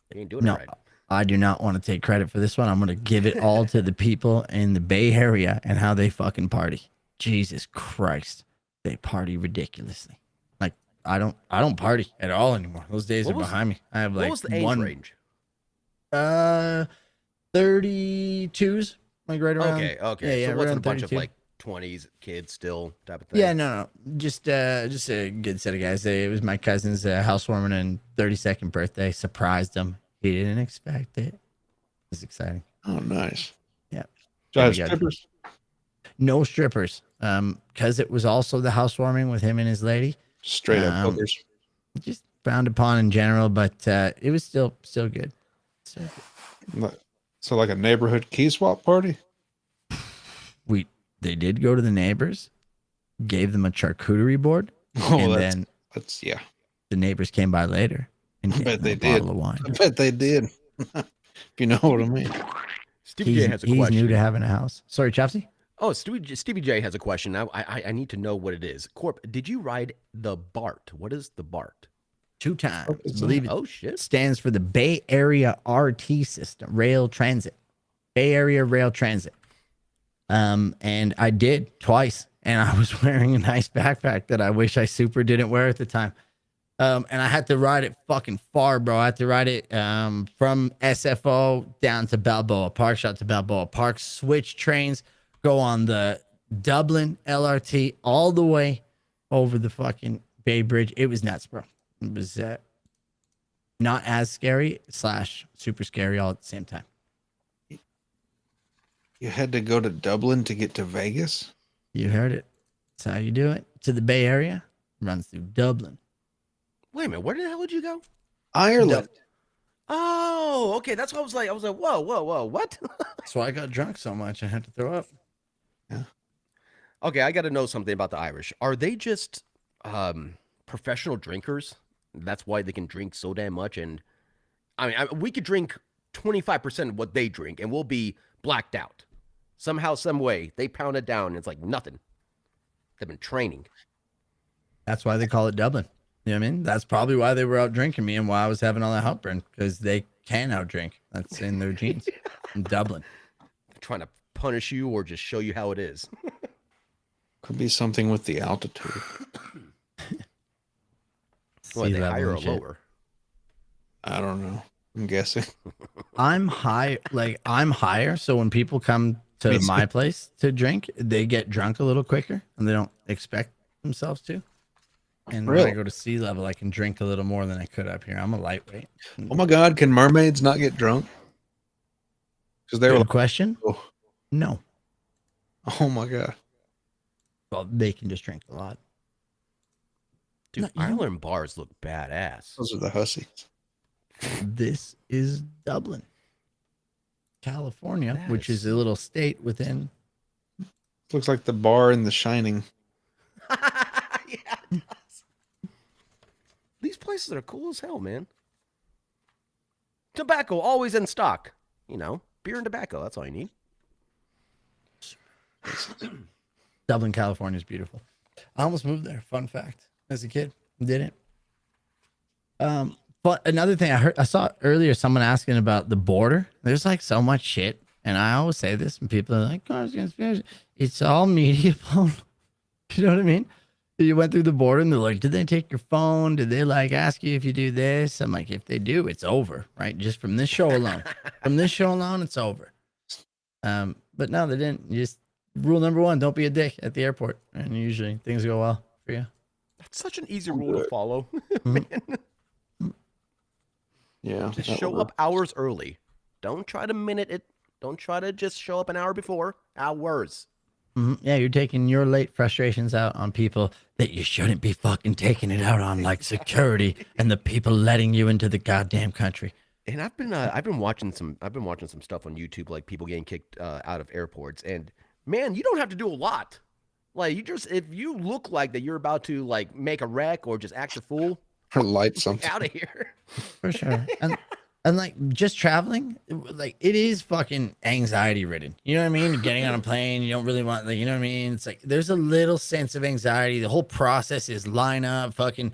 they ain't doing it right. I do not want to take credit for this one. I'm going to give it all to the people in the Bay Area and how they fucking party. Jesus Christ. They party ridiculously. Like, I don't party at all anymore. Those days are behind me. I have like what was the age range? 32s. Like right around. Okay. Yeah, So it wasn't a bunch 32. of like 20s kids still type of thing. Yeah, no. Just a good set of guys. It was my cousin's housewarming and 32nd birthday. Surprised him. He didn't expect it. It was exciting. Oh, nice. Yeah. Strippers? No strippers. Because it was also the housewarming with him and his lady. Straight up hookers. Just frowned upon in general, but it was still good. So like a neighborhood key swap party? They did go to the neighbors, gave them a charcuterie board, and then yeah. the neighbors came by later and I bet gave them they a did. bottle of wine. I bet they did. If you know what I mean. Stevie J has a question. He's new to having a house. Sorry, Chopsy? Oh, Stevie J has a question. I need to know what it is. Corp, did you ride the BART? What is the BART? 2 times. I believe it. Oh, shit. Stands for the Bay Area RT system, rail transit. Bay Area Rail Transit. And I did twice, and I was wearing a nice backpack that I wish I super didn't wear at the time. And I had to ride it fucking far, bro. I had to ride it from SFO down to Balboa Park, shot to Balboa Park, switch trains, go on the Dublin LRT all the way over the fucking Bay Bridge. It was nuts, bro. It was not as scary / super scary all at the same time. You had to go to Dublin to get to Vegas? You heard it. That's how you do it. To the Bay Area, runs through Dublin. Wait a minute. Where the hell did you go? Ireland. Oh, okay. That's what I was like, whoa, what? That's why I got drunk so much I had to throw up. Yeah. Okay, I got to know something about the Irish. Are they just professional drinkers? That's why they can drink so damn much. And I mean, we could drink 25% of what they drink, and we'll be blacked out. Somehow, some way, they pound it down. And it's like nothing. They've been training. That's why they call it Dublin. You know what I mean? That's probably why they were out drinking me and why I was having all that heartburn, because they can out drink. That's in their genes. In Dublin. They're trying to punish you or just show you how it is. Could be something with the altitude. What, they higher or lower? I don't know. I'm guessing. I'm higher. So when people come to my place to drink, they get drunk a little quicker and they don't expect themselves to. And when I go to sea level, I can drink a little more than I could up here. I'm a lightweight. Oh my God. Can mermaids not get drunk? Because they were Good question. Oh. No. Oh my God. Well, they can just drink a lot. Dude, Ireland bars look badass. Those are the hussies. This is Dublin, California, which is a little state within. Looks like the bar in The Shining. Yeah, it does. These places are cool as hell, man. Tobacco always in stock. You know, beer and tobacco. That's all you need. Dublin, California is beautiful. I almost moved there. Fun fact. As a kid, didn't. But another thing I saw earlier, someone asking about the border. There's like so much shit, and I always say this, and people are like, "Oh, it's all media phone." You know what I mean? You went through the border, and they're like, "Did they take your phone? Did they like ask you if you do this?" I'm like, "If they do, it's over, right? Just from this show alone. From this show alone, it's over." But no, they didn't. Just rule number 1: don't be a dick at the airport, and usually things go well for you. That's such an easy rule to follow. Yeah. Just show up hours early. Don't try to minute it. Don't try to just show up an hour before. Hours. Yeah, you're taking your late frustrations out on people that you shouldn't be fucking taking it out on, like security and the people letting you into the goddamn country. And I've been watching some stuff on YouTube, like people getting kicked out of airports. And man, you don't have to do a lot. Like if you look like that you're about to like make a wreck or just act a fool, Or light something. out of here. For sure. And And like just traveling, like it is fucking anxiety ridden. You know what I mean? Getting on a plane, you don't really want, like, you know what I mean? It's like there's a little sense of anxiety. The whole process is line up, fucking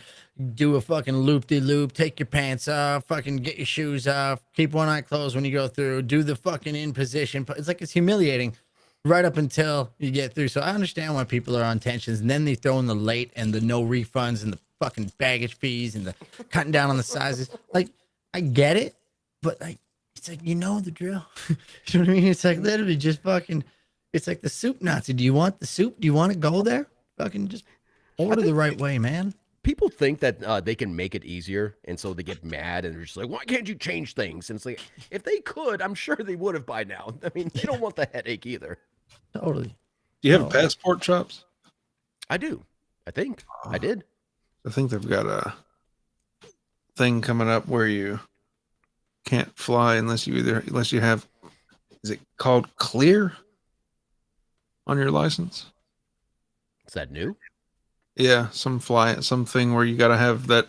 do a fucking loop de loop, take your pants off, fucking get your shoes off, keep one eye closed when you go through, do the fucking in position. It's like it's humiliating right up until you get through. So I understand why people are on tensions, and then they throw in the late and the no refunds and the fucking baggage fees and the cutting down on the sizes. Like, I get it. But like, it's like, you know the drill. You know what I mean? It's like literally just fucking, it's like the soup Nazi. Do you want the soup? Do you want to go there? Fucking just order the right way, man. People think that they can make it easier, and so they get mad and they're just like, why can't you change things? And it's like, if they could, I'm sure they would have by now. I mean, you don't want the headache either. Totally. Do you have passport chops? I do. I think I did. I think they've got a thing coming up where you can't fly unless you have, is it called clear on your license? Is that new? Yeah, something where you got to have that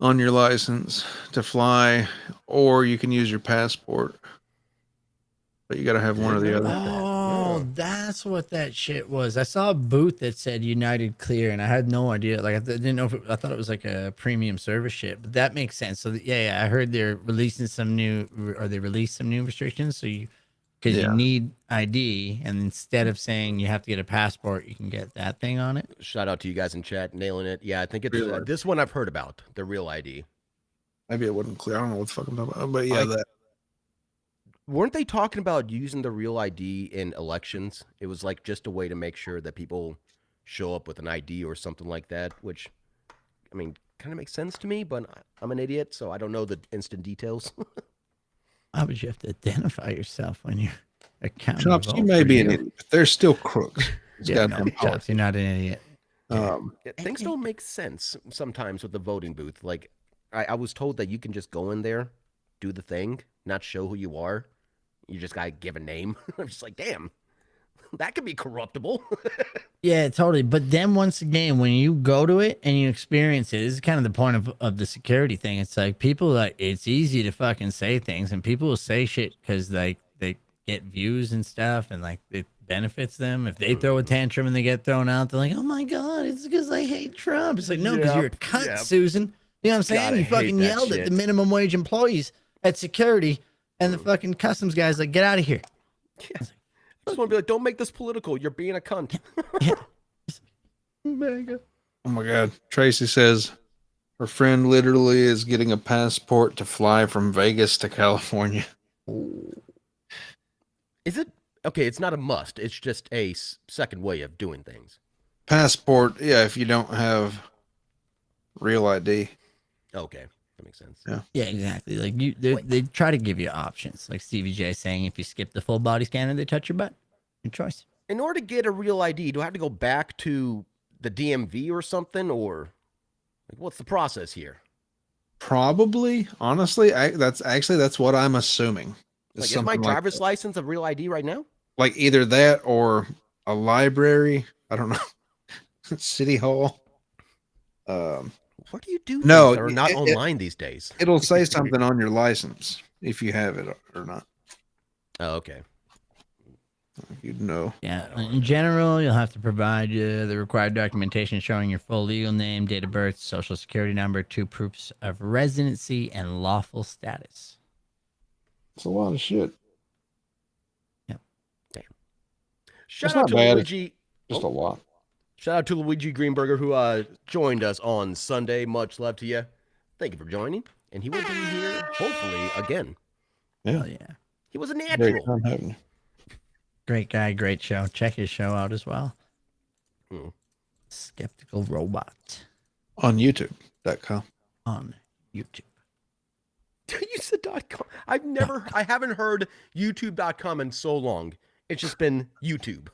on your license to fly, or you can use your passport, but you got to have one or the other. Oh, that's what that shit was. I saw a booth that said United Clear, and I had no idea. Like, I didn't know if I thought it was like a premium service shit, but that makes sense. So yeah, I heard they're releasing some new, or they released some new restrictions. So because you need ID, and instead of saying you have to get a passport, you can get that thing on it. Shout out to you guys in chat, nailing it. Yeah, I think it's this one I've heard about, the real ID. Maybe it wasn't clear. I don't know what the fuck I'm talking about, but yeah, that. Weren't they talking about using the real ID in elections? It was like just a way to make sure that people show up with an ID or something like that, which, I mean, kind of makes sense to me, but I'm an idiot, so I don't know the instant details. Why would you have to identify yourself when you're accountable? Chops, you may be an idiot, but they're still crooks. Yeah, no, Chops, you're not an idiot. Things don't make sense sometimes with the voting booth. Like, I was told that you can just go in there, do the thing, not show who you are. You just gotta give a name. I'm just like, damn, that could be corruptible. Yeah, totally. But then once again, when you go to it and you experience it, this is kind of the point of the security thing. It's like people like, it's easy to fucking say things, and people will say shit because like they get views and stuff, and like it benefits them. If they throw a tantrum and they get thrown out, they're like, oh my God, it's because I hate Trump. It's like, no, because you're a cunt, Susan. You know what I'm saying? God, you fucking yelled at the minimum wage employees at security, and the fucking customs guys like, get out of here. Yeah. I just want to be like, don't make this political. You're being a cunt. Oh my God. Tracy says her friend literally is getting a passport to fly from Vegas to California. Is it? Okay, it's not a must. It's just a second way of doing things. Passport, yeah, if you don't have real ID. Okay, that makes sense. Yeah, exactly. Like they try to give you options. Like Stevie J saying, if you skip the full body scan and they touch your butt, your choice. In order to get a real ID, do I have to go back to the DMV or something, or like, what's the process here? Probably, honestly, that's what I'm assuming. Like, is my driver's license a real ID right now? Like either that or a library. I don't know. City Hall. What do you do? No, that are not online these days. It'll say something on your license if you have it or not. Oh, okay. You'd know. Yeah. In general, you'll have to provide the required documentation showing your full legal name, date of birth, social security number, 2 proofs of residency, and lawful status. It's a lot of shit. Yep. Damn. Shout That's out to not bad. Luigi. Just a lot. Shout out to Luigi Greenberger, who joined us on Sunday. Much love to you. Thank you for joining. And he will be here, hopefully, again. Yeah. Oh, yeah. He was a Great natural. time having you. Great guy, great show. Check his show out as well. Skeptical Robot. On YouTube.com. On YouTube. You said .com. I haven't heard YouTube.com in so long. It's just been YouTube.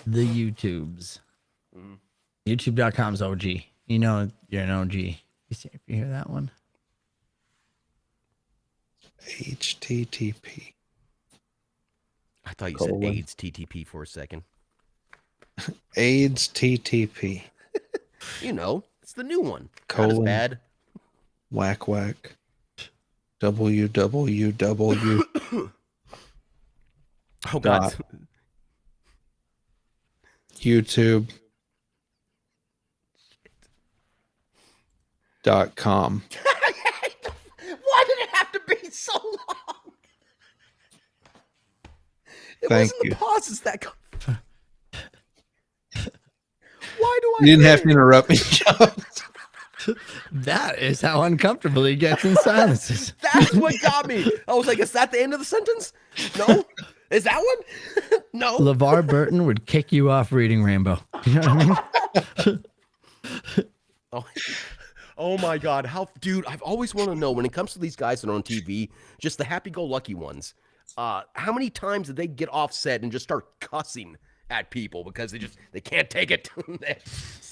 The YouTubes. YouTube.com's OG. You know you're an OG. You see if you hear that one. HTTP. I thought you said AIDS TTP for a second. AIDS TTP. You know, it's the new one. Not as Colon. bad. Whack whack. www. Oh God. YouTube. .com. Why did it have to be so long? It Thank wasn't you. the pauses that. Why do I? You didn't have to interrupt me, John. That is how uncomfortable he gets in silences. That's what got me. I was like, is that the end of the sentence? No. Is that one? No. LeVar Burton would kick you off reading Rambo. You know what I mean? Oh my God. Dude, I've always wanted to know when it comes to these guys that are on TV, just the happy-go-lucky ones, how many times did they get offset and just start cussing at people because they can't take it?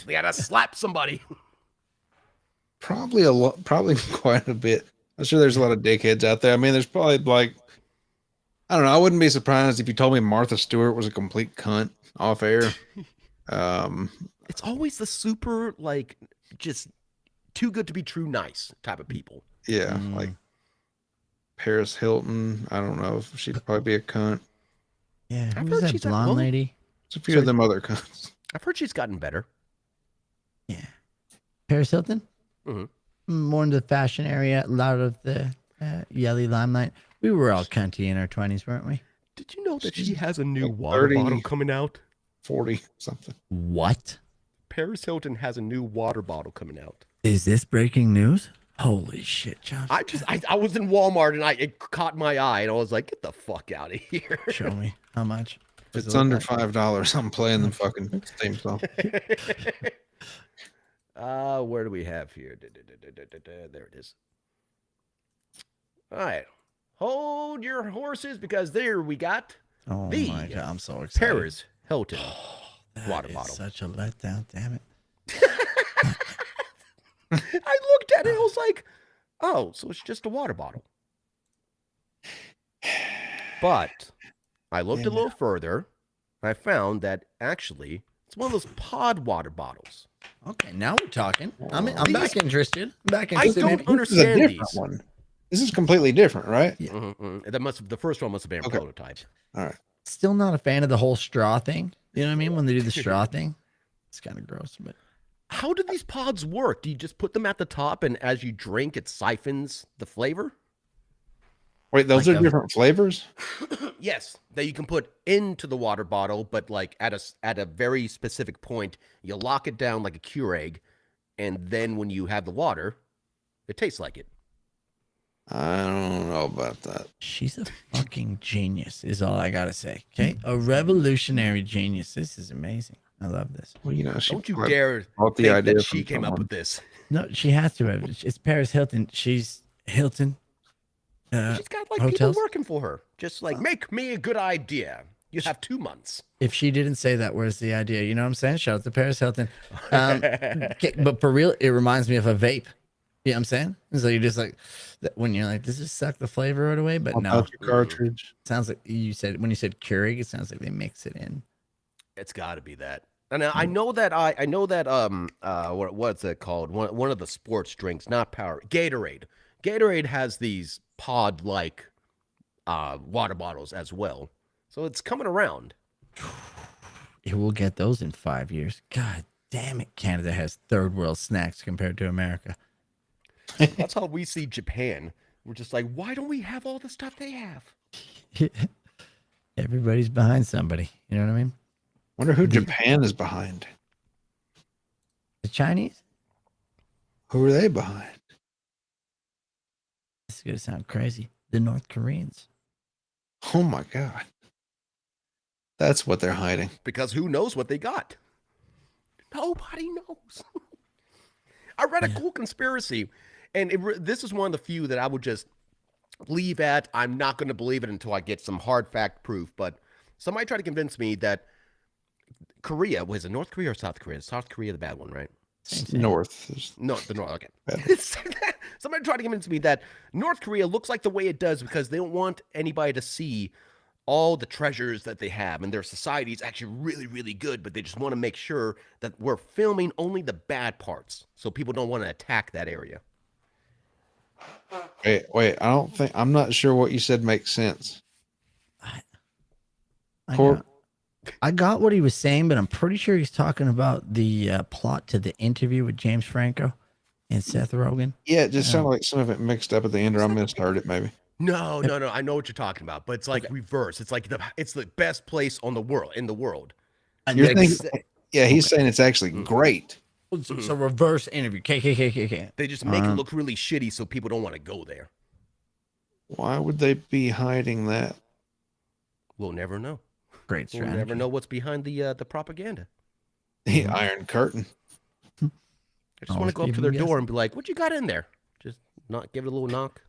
They gotta slap somebody. Probably a lot, probably quite a bit. I'm sure there's a lot of dickheads out there. I mean, there's probably like, I don't know. I wouldn't be surprised if you told me Martha Stewart was a complete cunt off air. It's always the super, like, just too good to be true nice type of people. Yeah, like Paris Hilton. I don't know if she'd probably be a cunt. Yeah, I've who's heard that she's blonde lady? There's a few of them other cunts. I've heard she's gotten better. Yeah, Paris Hilton. More into the fashion area, a lot of the yelly limelight. We were all cunty in our 20s, weren't we? Did you know that she has a new like water 30. bottle coming out? 40 something. What? Paris Hilton has a new water bottle coming out. Is this breaking news? Holy shit, John. I was in Walmart and it caught my eye and I was like, get the fuck out of here. Show me how much. If it's under $5, I'm playing the fucking Steam song. Where do we have here? There it is. All right. Hold your horses because there we got Oh the my God, I'm so excited. Paris Hilton water That is bottle. such a letdown, damn it. I looked at it and I was like, oh, so it's just a water bottle. But I looked a little further. I found that actually it's one of those pod water bottles. Okay, now we're talking. I'm back interested. I'm back I interested. don't This is a understand different these. one. This is completely different, right? Yeah. The first one must have been a prototype. All right. Still not a fan of the whole straw thing. You know what I mean? When they do the straw thing, it's kind of gross. But How do these pods work? Do you just put them at the top and as you drink, it siphons the flavor? Wait, those Like are a- different flavors? Yes, that you can put into the water bottle, but like at a very specific point, you lock it down like a Keurig, and then when you have the water, it tastes like it. I don't know about that. she's a fucking genius, is all I gotta say. Okay, a revolutionary genius. This is amazing. I love this. Well, you know, she Don't you probably dare bought the think idea that she from came up someone. with this. No, she has to have. It's Paris Hilton. She's Hilton. She's got like hotels? people working for her. Just like, make me a good idea. You have 2 months. If she didn't say that, where's the idea? You know what I'm saying? Shout out to Paris Hilton. Okay, but for real, it reminds me of a vape. You know what I'm saying? So you just like when you're like, does this suck the flavor right away? But I'll no, touch your cartridge. it sounds like you said when you said Keurig, it sounds like they mix it in. It's got to be that. And I know that what's it called? One of the sports drinks, not power. Gatorade. Gatorade has these pod like water bottles as well. So it's coming around. It will get those in 5 years. God damn it. Canada has third world snacks compared to America. That's how we see Japan. We're just like, why don't we have all the stuff they have? Everybody's behind somebody. You know what I mean? Wonder who Japan is behind. The Chinese? Who are they behind? This is going to sound crazy. The North Koreans. Oh my God. That's what they're hiding. Because who knows what they got? Nobody knows. I read a cool conspiracy, and this is one of the few that I would just leave at. I'm not going to believe it until I get some hard fact proof. But somebody tried to convince me that Korea, was it North Korea or South Korea? South Korea, the bad one, right? North. No, the North. Okay. Somebody tried to convince me that North Korea looks like the way it does because they don't want anybody to see all the treasures that they have, and their society is actually really, really good, but they just want to make sure that we're filming only the bad parts so people don't want to attack that area. Wait. I'm not sure what you said makes sense. I got what he was saying, but I'm pretty sure he's talking about the plot to the interview with James Franco and Seth Rogen. Yeah, it just sounded like some of it mixed up at the end, or I misheard it maybe. No. I know what you're talking about, but it's like reverse. It's like it's the best place in the world. You're thinking, yeah, he's saying it's actually great. So reverse interview. KKKKK. They just make it look really shitty so people don't want to go there. Why would they be hiding that? We'll never know. Great strategy. We'll never know what's behind the propaganda. The Iron Curtain. I just want to go up to their door and be like, "What you got in there?" Just not give it a little knock.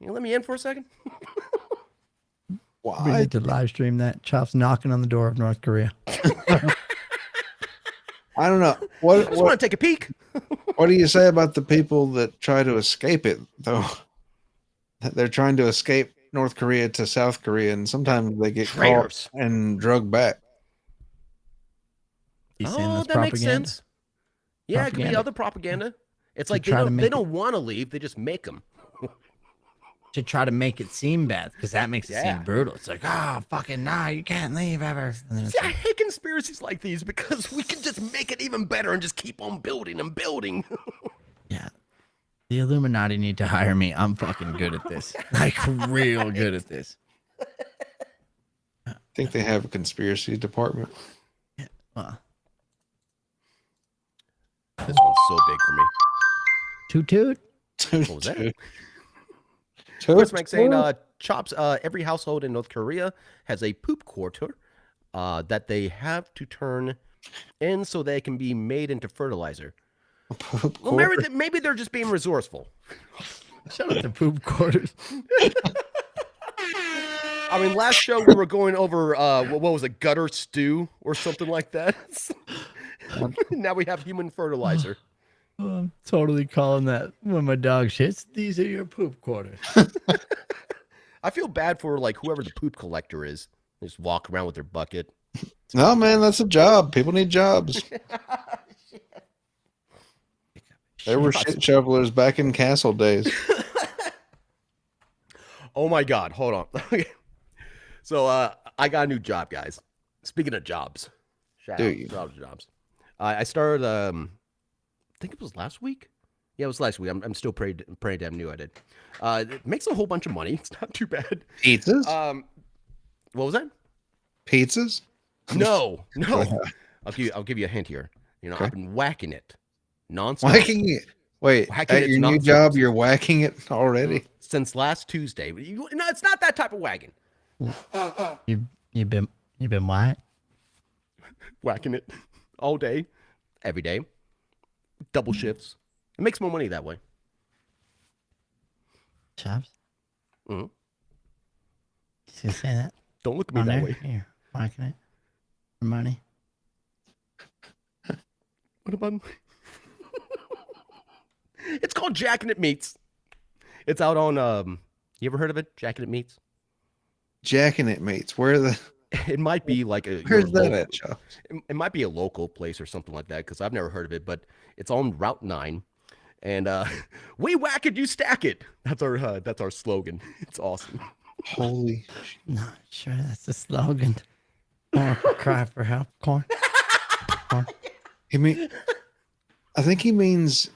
You let me in for a second. We Why? need to live stream that. Chops knocking on the door of North Korea. I don't know. I just want to take a peek. What do you say about the people that try to escape it, though? They're trying to escape North Korea to South Korea, and sometimes they get Traitors. caught and drugged back. That makes sense. Yeah, it could be other propaganda. It's like they don't want to leave; they just make them. To try to make it seem bad, because that makes it seem brutal. It's like, fucking nah, you can't leave ever. And then See, I hate conspiracies like these because we can just make it even better and just keep on building and building. Yeah. The Illuminati need to hire me. I'm fucking good at this. Like, real good at this. I think they have a conspiracy department. Yeah. Well, this one's so big for me. toot toot. What was that? Chris Mac saying, Chops, every household in North Korea has a poop quarter that they have to turn in so they can be made into fertilizer. Well, maybe they're just being resourceful. Shout out to poop quarters. I mean, last show we were going over, what was it, gutter stew or something like that. Now we have human fertilizer. I'm totally calling that when my dog shits. These are your poop quarters. I feel bad for like whoever the poop collector is. They just walk around with their bucket. No, man, that's a job. People need jobs. There were shit shovelers back in castle days. Oh my God, hold on. Okay. So I got a new job, guys. Speaking of jobs, shout out to jobs. I started. I think it was last week. Yeah, it was last week. I'm still pretty damn new at it. It makes a whole bunch of money. It's not too bad. Pizzas? What was that? Pizzas? No. I'll give you a hint here. I've been whacking it nonstop. Whacking it? Wait, at your new job, you're whacking it already? Since last Tuesday. No, it's not that type of whacking. You been what? Whacking it all day, every day, double shifts. It makes more money that way. Chops? Mm-hmm. You say that? Don't look at me that way. Here, whacking it for money. What about? It's called Jacking It Meats. It's out on. You ever heard of it? Jacking It Meats. Jacking It Meats. Where the? It might be like a. Where's that at, Joe? It might be a local place or something like that because I've never heard of it, but it's on Route 9, and we whack it, you stack it. That's our slogan. It's awesome. Holy. Not sure that's the slogan. Cry for help, corn. I think he means.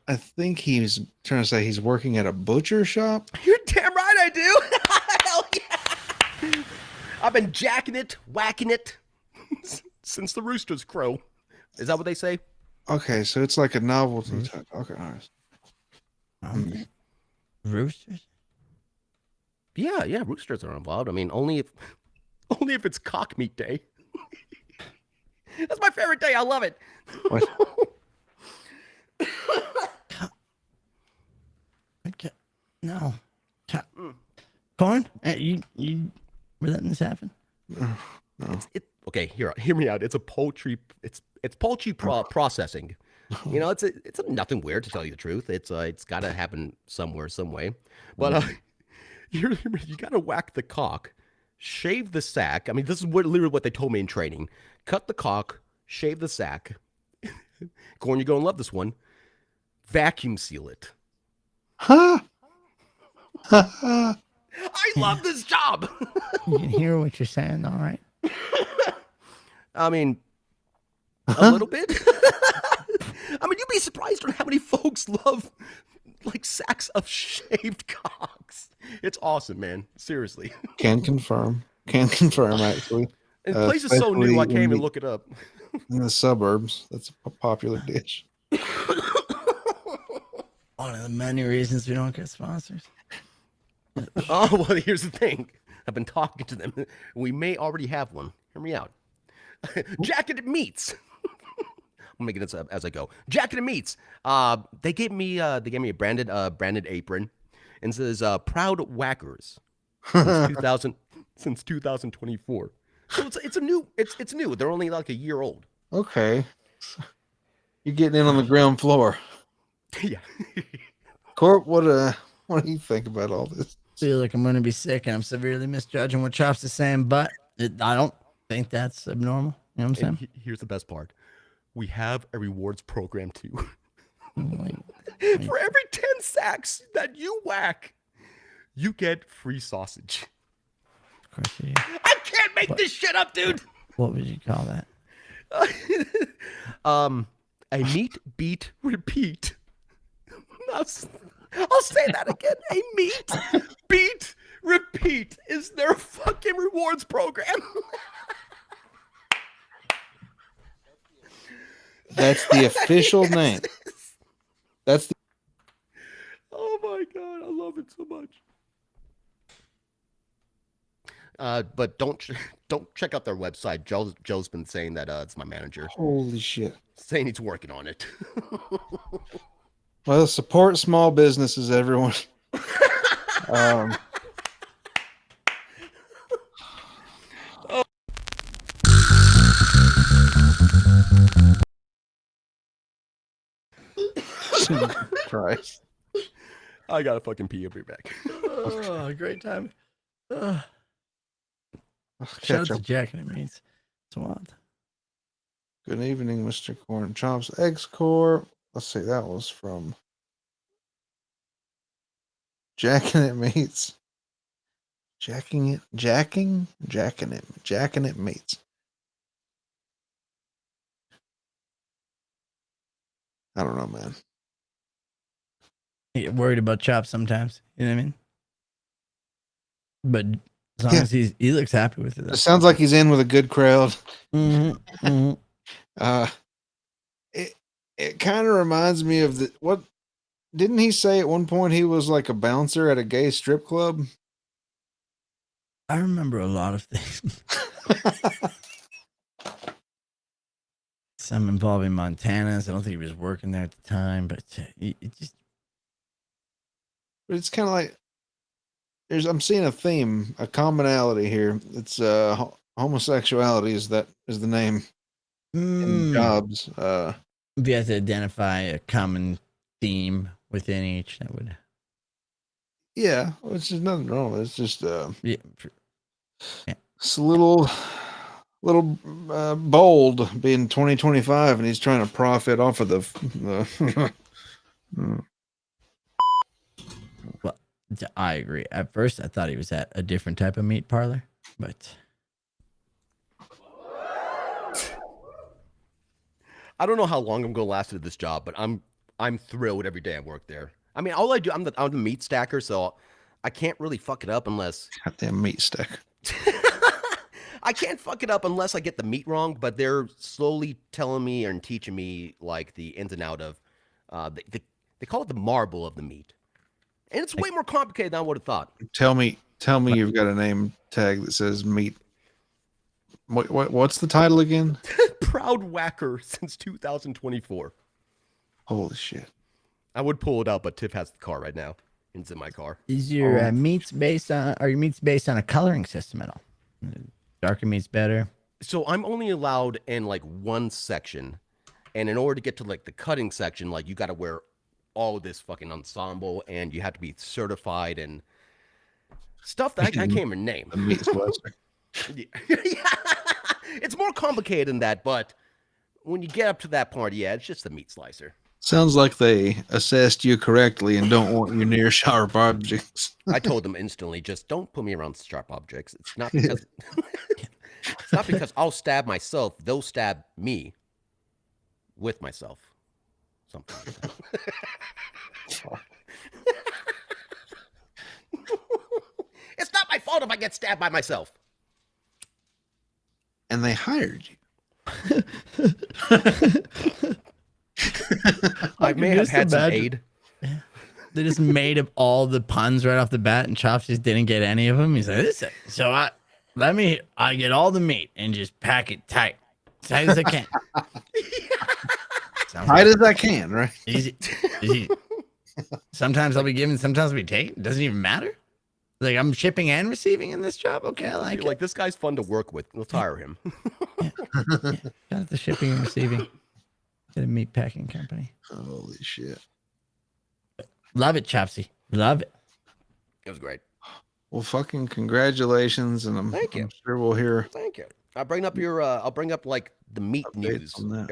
I think he's trying to say he's working at a butcher shop. You're damn right I do. Hell yeah. I've been jacking it, whacking it since the roosters crow. Is that what they say? Okay, so it's like a novelty type. Okay, all right. Roosters? Yeah, roosters are involved. I mean, only if it's cock meat day. That's my favorite day. I love it. No. Corn? You were letting this happen? No. Okay, hear me out. It's a poultry. It's poultry processing. It's nothing weird to tell you the truth. It's got to happen somewhere, some way. But you got to whack the cock, shave the sack. I mean, this is literally what they told me in training. Cut the cock, shave the sack. Corn, you're going to love this one. Vacuum seal it. Huh? I love this job. You can hear what you're saying, all right? I mean, a Huh? little bit. I mean, you'd be surprised on how many folks love like sacks of shaved cocks. It's awesome, man. Seriously. Can confirm. Can confirm, actually. And the place is so new, Especially I can't even look it up. in the suburbs. That's a popular dish. One of the many reasons we don't get sponsors. Oh, well, here's the thing. I've been talking to them. We may already have one. Hear me out. Jacketed Meats. I'm making this up as I go. Jacketed Meats. They gave me a branded apron, and says "Proud Whackers" since 2024. So it's new. They're only like a year old. Okay. You're getting in on the ground floor. Yeah. Court, what do you think about all this? Feel like I'm going to be sick and I'm severely misjudging what Chops is saying, but I don't think that's abnormal. You know what I'm saying? Here's the best part. We have a rewards program too. Like, For every 10 sacks that you whack, you get free sausage. of course you, I can't make this shit up, dude. what would you call that? A meat beat repeat. I'll say that again. A meat beat repeat is their fucking rewards program. That's the official name. That's the Oh my god, I love it so much. But don't check out their website. Joe's been saying that it's my manager, holy shit. saying he's working on it. Well, support small businesses, everyone. Christ. I gotta fucking pee. I'll be back. Oh, great time. Shout out Catch to up. Jack and it means it's wild. Good evening, Mr. Corn Chops Eggs Corp. Let's see, that was from Jacking It Meats. Jacking It Meats. I don't know, man. I get worried about Chops sometimes. You know what I mean? But as long as he looks happy with it. It sounds like he's in with a good crowd. Mm-hmm, mm-hmm. It kind of reminds me of what didn't he say at one point he was like a bouncer at a gay strip club? I remember a lot of things. Some involving Montana's. I don't think he was working there at the time, but it just. But it's kind of like I'm seeing a theme, a commonality here. It's homosexuality is the name in jobs. We have to identify a common theme within each that would. Yeah, which is nothing wrong. It's just Yeah. it's a little bold being 2025, and he's trying to profit off of the Well, I agree. At first, I thought he was at a different type of meat parlor, but I don't know how long I'm gonna last at this job, but I'm thrilled every day I work there. I mean, all I do, I'm the meat stacker, so I can't really fuck it up unless goddamn meat stack. I can't fuck it up unless I get the meat wrong. But they're slowly telling me and teaching me like the ins and out of they call it the marble of the meat, and it's way more complicated than I would have thought. Tell me you've got a name tag that says meat. What's the title again? Proud Whacker since 2024. Holy shit. I would pull it out, but Tiff has the car right now. It's in my car. is your meats based on? Are your meats based on a coloring system at all? Darker meat's better. So I'm only allowed in like one section, and in order to get to like the cutting section, like you got to wear all this fucking ensemble, and you have to be certified and stuff that I can't even name. The meat slicer. Yeah. It's more complicated than that, but when you get up to that part, yeah, it's just the meat slicer. Sounds like they assessed you correctly and don't want you near sharp objects. I told them instantly, just don't put me around sharp objects. It's not because it's not because I'll stab myself. They'll stab me with myself. Something like that. It's not my fault if I get stabbed by myself. And they hired you. I may have had some aid. They just made up all the puns right off the bat, and Chops just didn't get any of them. He's like, "Listen, so I get all the meat and just pack it tight as I can, Tight as I can, right? easy. Sometimes I'll be giving, sometimes I'll be taking. Doesn't even matter. Like I'm shipping and receiving in this job. Okay, I like You're it. like, this guy's fun to work with. We'll tire him. Shout out to shipping and receiving. To the meat packing company. Holy shit. Love it, Chopsy. Love it. It was great. Well, fucking congratulations, and Thank you. I'm sure we'll hear. Thank you. I'll bring up your. I'll bring up like the meat news on that.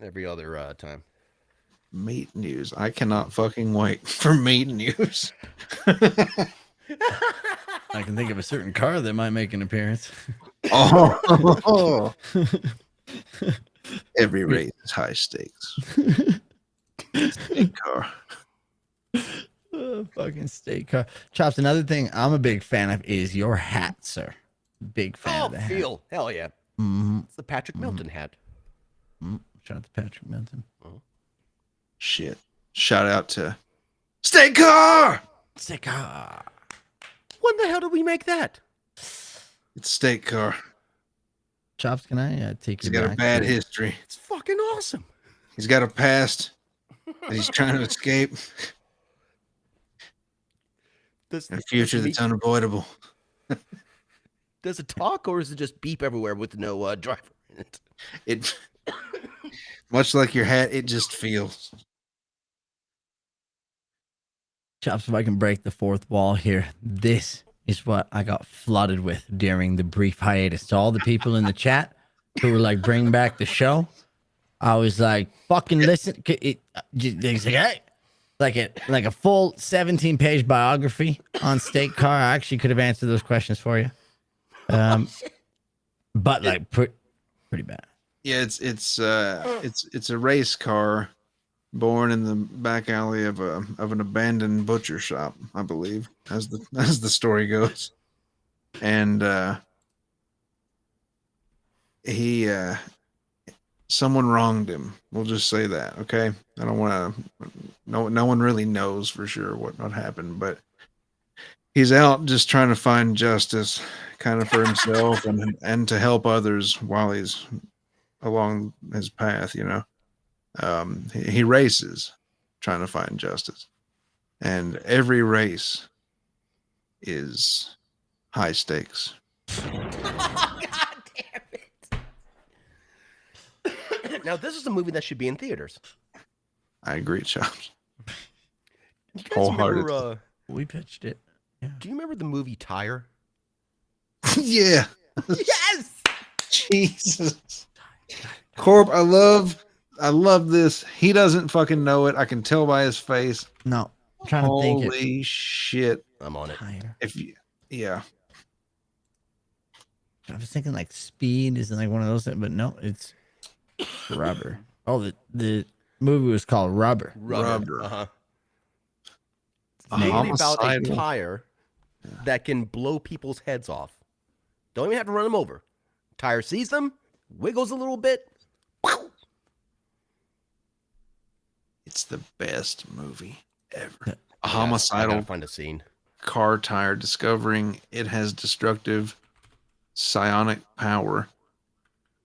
every other time. Meat news. I cannot fucking wait for meat news. I can think of a certain car that might make an appearance. Oh. Every race is high stakes. Steak car. Oh, fucking steak car. Chops, another thing I'm a big fan of is your hat, sir. Big fan Oh, of the hat. feel. Hell yeah. Mm-hmm. It's the Patrick Milton hat. Shout out to Patrick Milton. Shit. Shout out to Steak car. Steak car. When the hell did we make that? It's Steak car. Chops, can I take He's you got back? a bad history. It's fucking awesome. He's got a past that he's trying to escape. And a future that's unavoidable. Does it talk or is it just beep everywhere with no driver in it? It, much like your hat, it just feels. Chops, if I can break the fourth wall here, this is what I got flooded with during the brief hiatus. To all the people in the chat who were like, bring back the show, I was like, fucking listen. It's like, hey, like a full 17-page biography on Steak Car. I actually could have answered those questions for you. But like pretty bad. Yeah, it's a race car born in the back alley of an abandoned butcher shop, I believe, as the story goes. And someone wronged him. We'll just say that, okay? I don't want to. No one really knows for sure what happened, but he's out just trying to find justice, kind of for himself and to help others while he's along his path. You know, he races trying to find justice, and every race is high stakes. God damn it. Now, this is a movie that should be in theaters. I agree, Chops. You guys remember, We pitched it. Yeah. do you remember the movie Tire? Yeah. Yes! Jesus. Corp, I love this. He doesn't fucking know it. I can tell by his face. No, I'm trying to think it. Holy shit. I'm on it. Higher. Yeah. I was thinking like Speed is like one of those things, but no, it's Rubber. Oh, the movie was called Rubber. Rubber. Uh-huh. A Mainly about a homicidal- tire that can blow people's heads off. Don't even have to run them over. Tire sees them, wiggles a little bit. It's the best movie ever. A Yes, I homicidal gotta find a scene. car tire discovering it has destructive psionic power,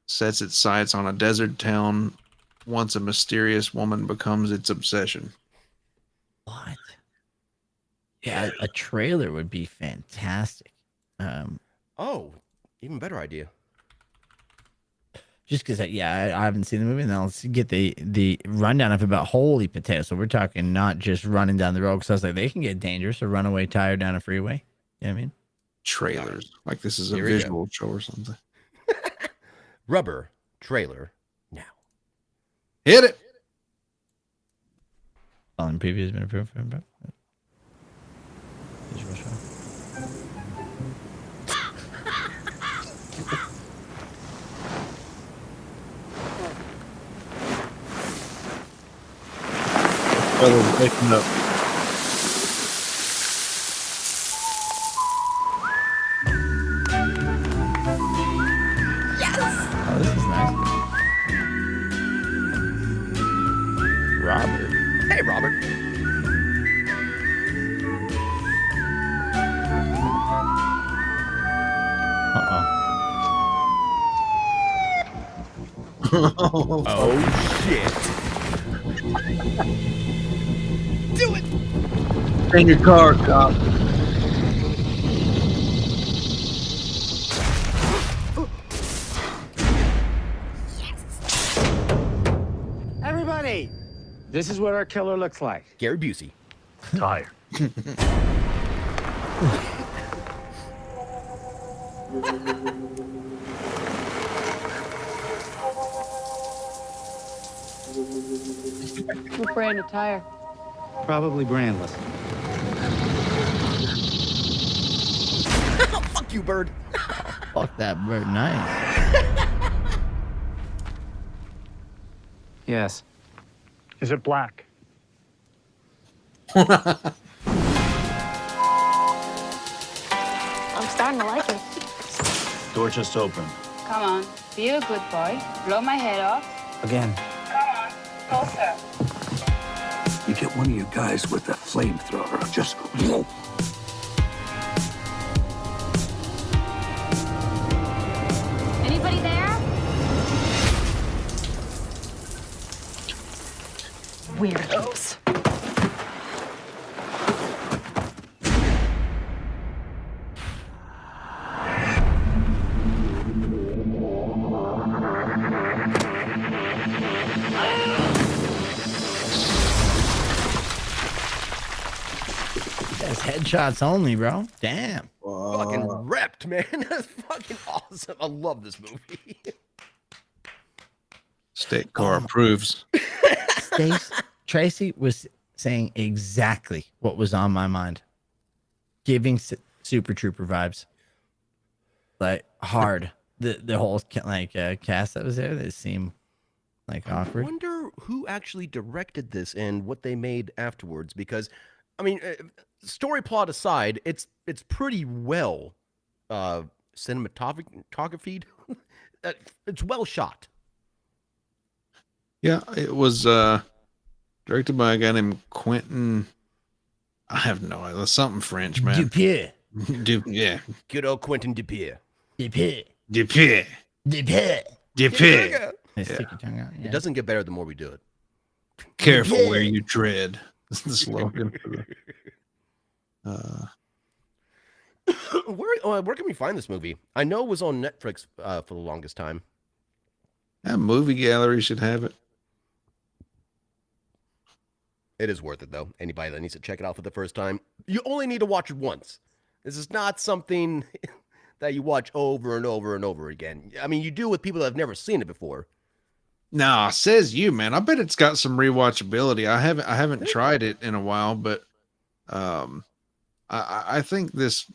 sets its sights on a desert town once a mysterious woman becomes its obsession. What? Yeah, a trailer would be fantastic. Oh, even better idea. Just because, I haven't seen the movie, and I'll get the rundown of it about holy potato. So we're talking not just running down the road. Because I was like, they can get dangerous. A runaway tire down a freeway. You know what I mean? Trailers. Like this is a Here we go. visual show or something. Rubber trailer now. Hit it. Following preview has been approved for visual show. Fella's waking up. Oh, this is nice. Robert. Hey, Robert. Uh-oh. Oh shit! Do it! In your car, cop. Everybody, this is what our killer looks like. Gary Busey. Tired. What brand of tire? Probably brandless. Fuck you, bird. Fuck that bird. Nice. Yes. Is it black? I'm starting to like it. Door just opened. Come on, be a good boy. Blow my head off. Again. Come on, closer. You get one of your guys with a flamethrower, just go. Anybody there? Weirdos. That's headshots only, bro. Damn. Fucking ripped, man. That's fucking awesome. I love this movie. State car approves. Tracy was saying exactly what was on my mind. Giving Super Trooper vibes. Like hard. The whole cast that was there, they seem like I awkward. wonder who actually directed this and what they made afterwards. Because, I mean, story plot aside, it's pretty well cinematography. It's well shot. Yeah, it was directed by a guy named Quentin. I have no idea. Something French, man. Dupieux. Yeah. Good old Quentin Dupieux. Dupieux. Dupieux. Dupieux. Dupieux. They stick your tongue out. It Yeah. doesn't get better the more we do it. Careful Yeah. where you tread. That's the slogan for the. Where can we find this movie? I know it was on Netflix for the longest time. That movie gallery should have it. It is worth it, though. Anybody that needs to check it out for the first time, you only need to watch it once. This is not something that you watch over and over and over again. I mean, you do with people that have never seen it before. Nah, says you, man. I bet it's got some rewatchability. I haven't tried it in a while, but I think this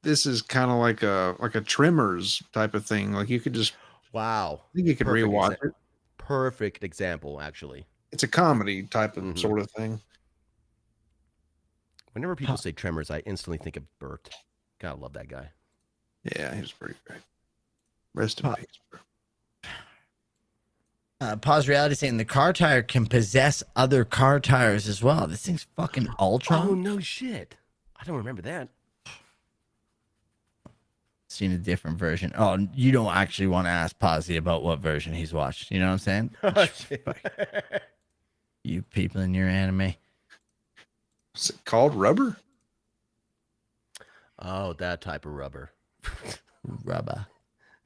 is kind of like a Tremors type of thing. Like you could just Wow. I think you could Perfect rewatch exa- it. Perfect example, actually. It's a comedy type of sort of thing. Whenever people say Tremors, I instantly think of Bert. Gotta love that guy. Yeah, he was pretty great. Rest in peace, bro. Pause reality saying the car tire can possess other car tires as well. This thing's fucking ultra. Oh, no shit. I don't remember that. Seen a different version. Oh, you don't actually want to ask Posy about what version he's watched. You know what I'm saying? You people in your anime. Is it called Rubber? Oh, that type of rubber. Rubber.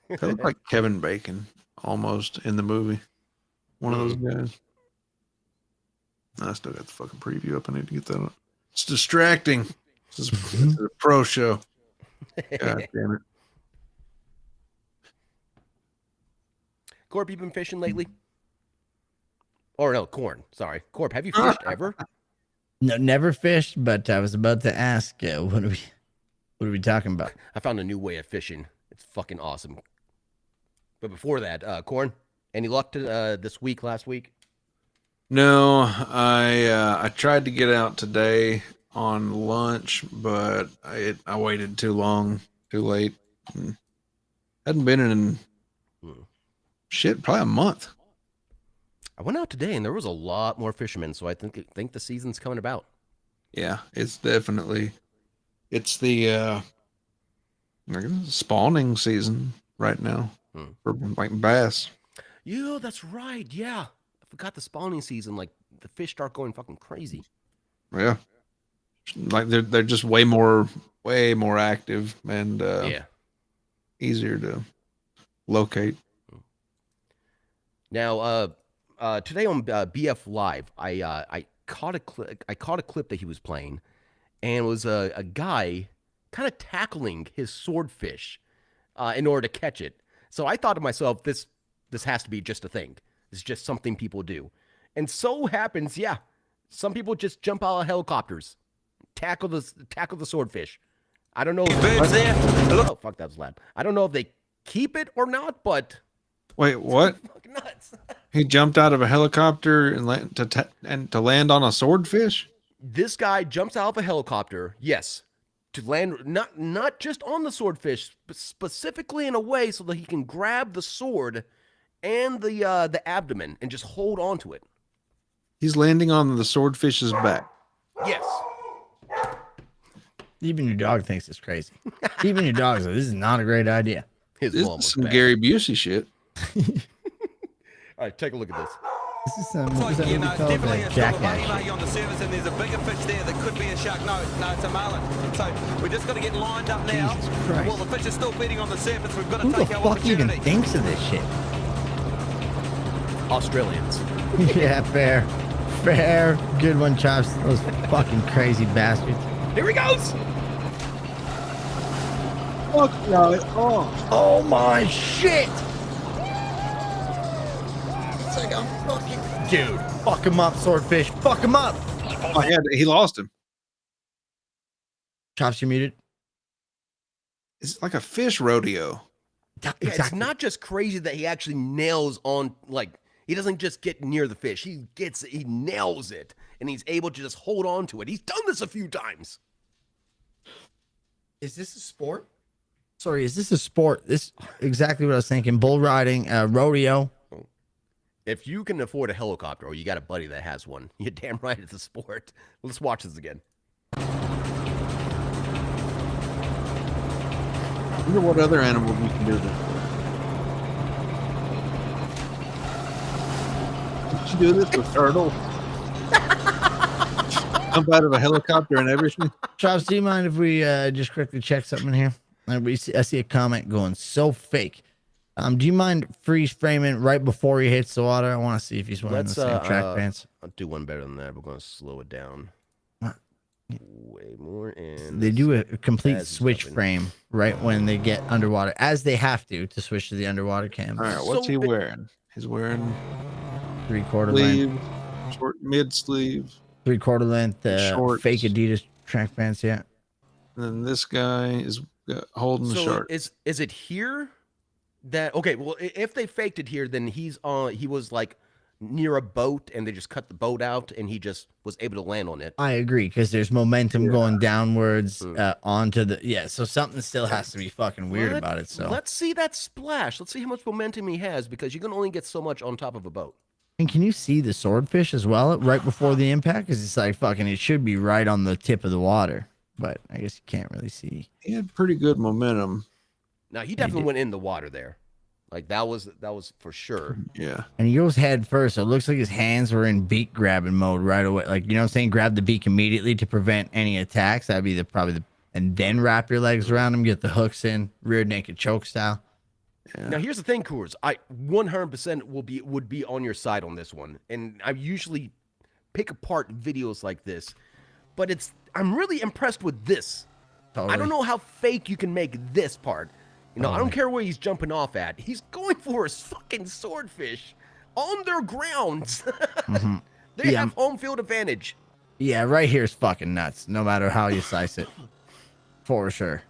That looked like Kevin Bacon almost in the movie. One of those guys. I still got the fucking preview up. I need to get that up. It's distracting. This is a pro show. God damn it. Corp, you been fishing lately? Or no, corn. Sorry, Corp. Have you fished ever? No, never fished, but I was about to ask, what are we talking about? I found a new way of fishing. It's fucking awesome. But before that, corn. Any luck to last week? No, I tried to get out today on lunch, but I waited too long, too late. Hadn't been in shit, probably a month. I went out today and there was a lot more fishermen, so I think the season's coming about. Yeah, it's definitely the spawning season right now for like bass. Yeah, that's right. Yeah, I forgot the spawning season. Like the fish start going fucking crazy. Yeah, like they're just way more active and yeah, easier to locate. Now, today on BF Live, I caught a clip that he was playing, and it was a guy kind of tackling his swordfish in order to catch it. So I thought to myself, this has to be just a thing. It's just something people do. And so happens, yeah, some people just jump out of helicopters, tackle the swordfish. I don't know. Oh fuck, that was loud. I don't know if they keep it or not, but wait, what? Fucking nuts. He jumped out of a helicopter and to land on a swordfish. This guy jumps out of a helicopter, yes, to land not just on the swordfish, but specifically in a way so that he can grab the sword and the abdomen and just hold on to it. He's landing on the swordfish's back. Yes. Even your dog thinks it's crazy. Even your dog's like, this is not a great idea. His This mom is was some bad. Gary Busey shit. All right, take a look at this. This is some, what is that movie called? The Jackass shit. on the surface, and there's a bigger fish there that could be a shark. No, it's a marlin. So we just got to get lined up now. Jesus Christ. Well, the fish is still feeding on the surface. We've got to Who the take our fuck even opportunity. thinks of this shit? Australians. Yeah, fair. Fair. Good one, Chops. Those fucking crazy bastards. Here he goes. Oh my shit! It's like a fucking dude. Fuck him up, swordfish. Fuck him up. Oh, he lost him. Chops, you muted. It's like a fish rodeo. Yeah, it's not just crazy that he actually nails on, like, he doesn't just get near the fish. He nails it, and he's able to just hold on to it. He's done this a few times. Is this a sport? Sorry, is this a sport? This exactly what I was thinking. Bull riding, rodeo. If you can afford a helicopter, or you got a buddy that has one, you're damn right it's a sport. Let's watch this again. I wonder what other animals we can do this with. Did you do this with turtle? Jump out of a helicopter and everything. Chops, do you mind if we just quickly check something in here? I see a comment going, so fake. Do you mind freeze framing right before he hits the water? I want to see if he's wearing the same track pants. I'll do one better than that. We're going to slow it down. Way more. And they do a complete switch frame right when they get underwater, as they have to switch to the underwater cam. All right, what's he wearing? He's wearing 3/4 sleeve, length, short mid sleeve. 3/4 length, shorts. fake Adidas track pants. Yeah. And then this guy is holding the shark. Is it here that okay? Well, if they faked it here, then he was like near a boat, and they just cut the boat out, and he just was able to land on it. I agree, because there's momentum going downwards onto the so something still has to be fucking weird about it. So let's see that splash. Let's see how much momentum he has, because you can only get so much on top of a boat. And can you see the swordfish as well right before the impact? Because it's like fucking, it should be right on the tip of the water, but I guess you can't really see. He had pretty good momentum. Now he definitely went in the water there. Like that was for sure. Yeah. And he goes head first. So it looks like his hands were in beak grabbing mode right away. Like, you know what I'm saying? Grab the beak immediately to prevent any attacks. That'd be and then wrap your legs around him, get the hooks in, rear naked choke style. Yeah. Now here's the thing, Coors. I 100% would be on your side on this one. And I usually pick apart videos like this, but I'm really impressed with this. Totally. I don't know how fake you can make this part. You know, I don't care where he's jumping off at. He's going for his fucking swordfish on their grounds. Mhm. They Yeah. have home field advantage. Yeah, right here is fucking nuts. No matter how you slice it, for sure.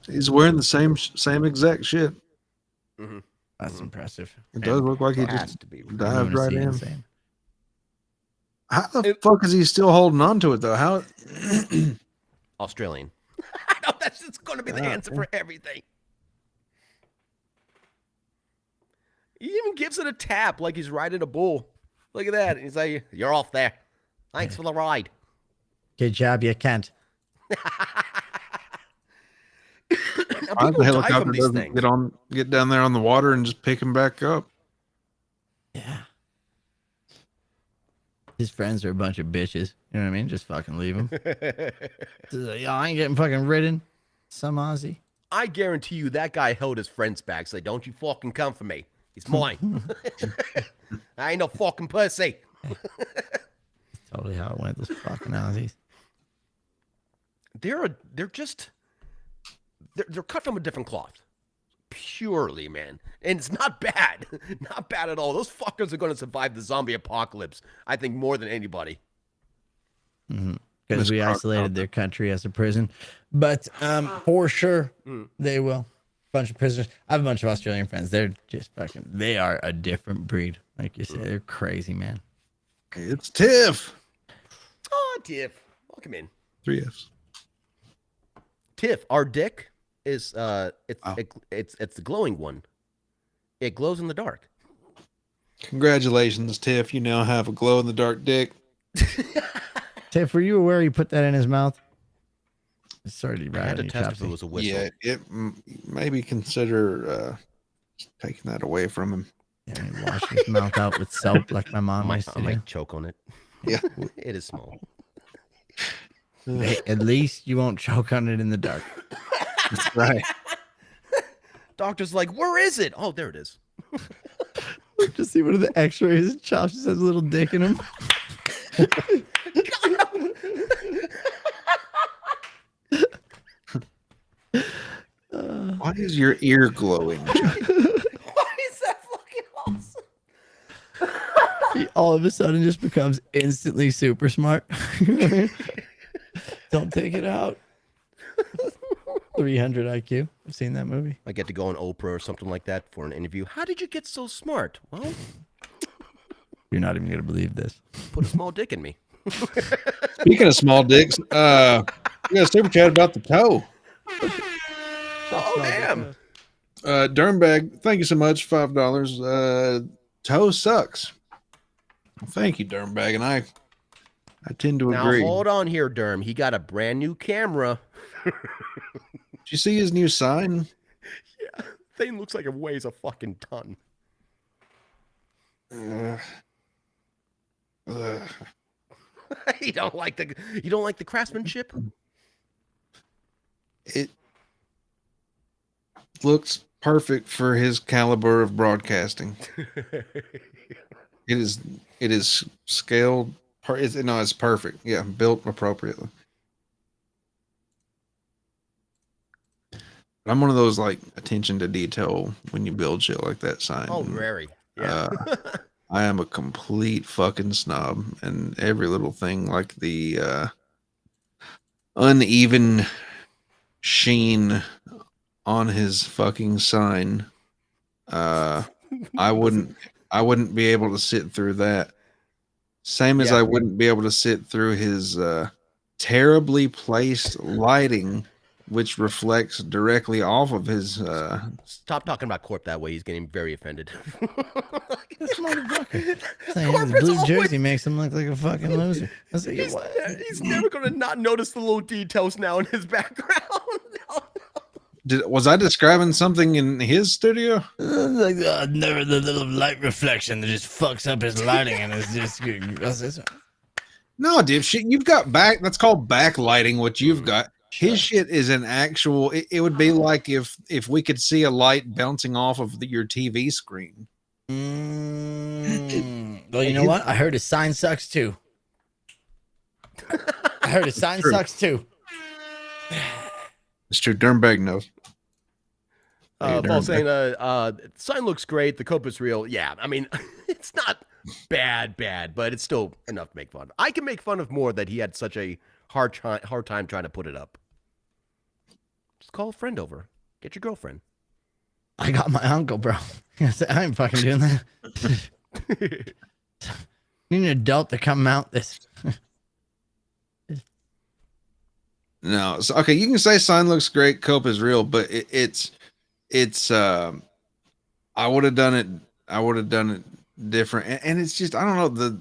He's wearing the same exact shit. That's impressive. It does look like he Has just to be. dived right in. Insane. How the fuck is he still holding on to it though? How? Australian. I know that's just going to be the answer for everything. He even gives it a tap like he's riding a bull. Look at that. He's like, "You're off there. Thanks for the ride." Good job, you can't. Now, Why people the die helicopter from these doesn't things. get down there on the water and just pick him back up? Yeah. His friends are a bunch of bitches. You know what I mean? Just fucking leave him. Yo, I ain't getting fucking ridden. Some Aussie. I guarantee you that guy held his friends back. Say, "Don't you fucking come for me. He's mine. I ain't no fucking pussy." Totally how it went. Those fucking Aussies. They're cut from a different cloth. Purely, man. And it's not bad. Not bad at all. Those fuckers are going to survive the zombie apocalypse, I think, more than anybody. Because we isolated their country as a prison. But for sure, they will. Bunch of prisoners. I have a bunch of Australian friends. They're just fucking, they are a different breed. Like you said, they're crazy, man. It's Tiff. Oh, Tiff. Welcome in. 3 Fs. Tiff, our dick is it's the glowing one. It glows in the dark. Congratulations, Tiff. You now have a glow in the dark dick. Tiff, were you aware you put that in his mouth? Sorry to I had to you, test if it Chopsy. was a whistle. Yeah, it maybe consider taking that away from him. Yeah, he washed his mouth out with soap like my I mom used might, to I do. might choke on it. Yeah. It is small. Hey, at least you won't choke on it in the dark. That's right. Doctor's like, "Where is it?" Oh, there it is. Just see one of the x-rays. Chops just has a little dick in him. Why is your ear glowing, John? Why is that fucking awesome? He all of a sudden just becomes instantly super smart. You know what I mean? Don't take it out. 300 IQ. I've seen that movie. I get to go on Oprah or something like that for an interview. How did you get so smart? Well, You're not even going to believe this. put a small dick in me. Speaking of small dicks, we got a super chat about the toe. Oh, damn. Dirnbag, thank you so much. $5. Toe sucks. Well, thank you, Dirnbag, and I tend to Now, agree. hold on here, Derm. He got a brand new camera. Did you see his new sign? Thing looks like it weighs a fucking ton. You don't like the craftsmanship? It looks perfect for his caliber of broadcasting. It is scaled. It's perfect. Yeah, built appropriately. I'm one of those like attention to detail when you build shit like that sign. Oh, very. Yeah. I am a complete fucking snob, and every little thing like the uneven sheen on his fucking sign, I wouldn't be able to sit through that. Same as Yeah. I wouldn't be able to sit through his terribly placed lighting, which reflects directly off of his Stop talking about Corp that way. He's getting very offended. This motherfucker. Saying Corp the is blue always- jersey makes him look like a fucking loser. I was like, He's never going to not notice the little details now in his background. No. was I describing something in his studio? like never the little light reflection that just fucks up his lighting and it's just No, dipshit. You've got that's called backlighting. What you've got. His shit is an actual. It would be like if we could see a light bouncing off of your TV screen. Well, you know what? I heard his sign sucks too. I heard his sign True. sucks too. It's true. Dirnbag knows. Paul saying, sign looks great. The cope is real. Yeah, I mean, it's not bad, but it's still enough to make fun. I can make fun of more that he had such a hard time trying to put it up. Just call a friend over. Get your girlfriend. I got my uncle, bro. I ain't fucking doing that. You need an adult to come mount this. No, so, okay, you can say sign looks great, cope is real, but it's I would have done it different, and it's just, I don't know,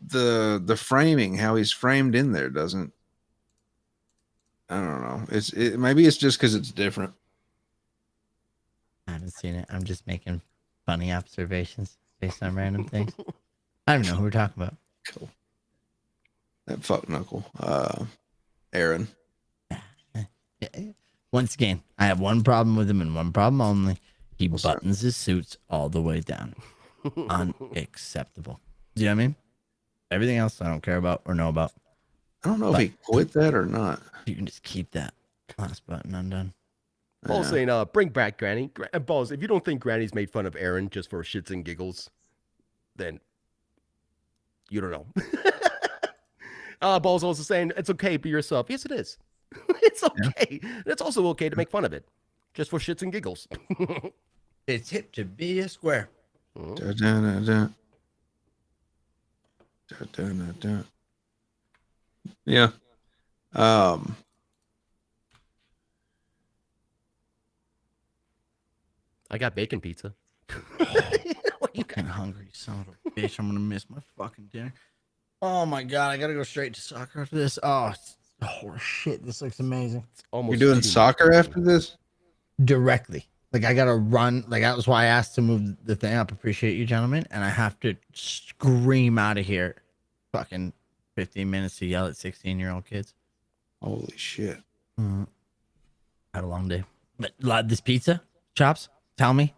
the framing, how he's framed in there doesn't, I don't know, maybe it's just because it's different. I haven't seen it. I'm just making funny observations based on random things. I don't know who we're talking about. Cool. That fuck knuckle, Aaron. Once again, I have one problem with him and one problem only. He buttons his suits all the way down. Unacceptable. Do you know what I mean? Everything else I don't care about or know about. I don't know if he quit that or not. You can just keep that last button undone. Paul's saying, bring back Granny. Balls, if you don't think Granny's made fun of Aaron just for shits and giggles, then you don't know. Balls also saying, it's okay, be yourself. Yes, it is. It's okay. Yeah. It's also okay to make fun of it, just for shits and giggles. It's hip to be a square. Da, da, da, da. Da, da, da, da. Yeah. I got bacon pizza. You kind of hungry, son of a bitch. I'm gonna miss my fucking dinner. Oh my god, I gotta go straight to soccer after this. Oh shit, this looks amazing. It's almost You're doing soccer after this? Directly. Like I gotta run. Like that was why I asked to move the thing up. Appreciate you, gentlemen. And I have to scream out of here. Fucking 15 minutes to yell at 16-year-old kids. Holy shit. Had a long day. But this pizza, Chops, tell me,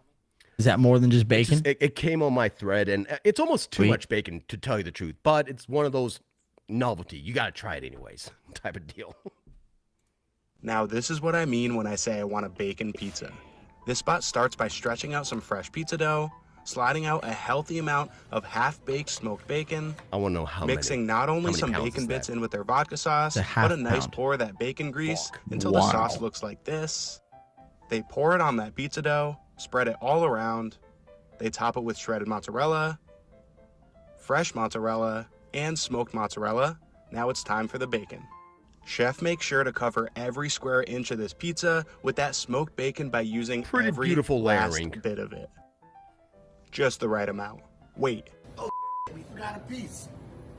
is that more than just bacon? It came on my thread, and it's almost too much bacon, to tell you the truth. But it's one of those novelty. You got to try it anyways type of deal. Now, this is what I mean when I say I want a bacon pizza. This spot starts by stretching out some fresh pizza dough, sliding out a healthy amount of half-baked smoked bacon. I want to know how mixing not only some bacon bits in with their vodka sauce, but a nice pour of that bacon grease until the sauce looks like this. They pour it on that pizza dough, spread it all around. They top it with shredded mozzarella, fresh mozzarella, and smoked mozzarella. Now it's time for the bacon. Chef makes sure to cover every square inch of this pizza with that smoked bacon by using every beautiful layering bit of it. Just the right amount. Wait. Oh, we forgot a piece.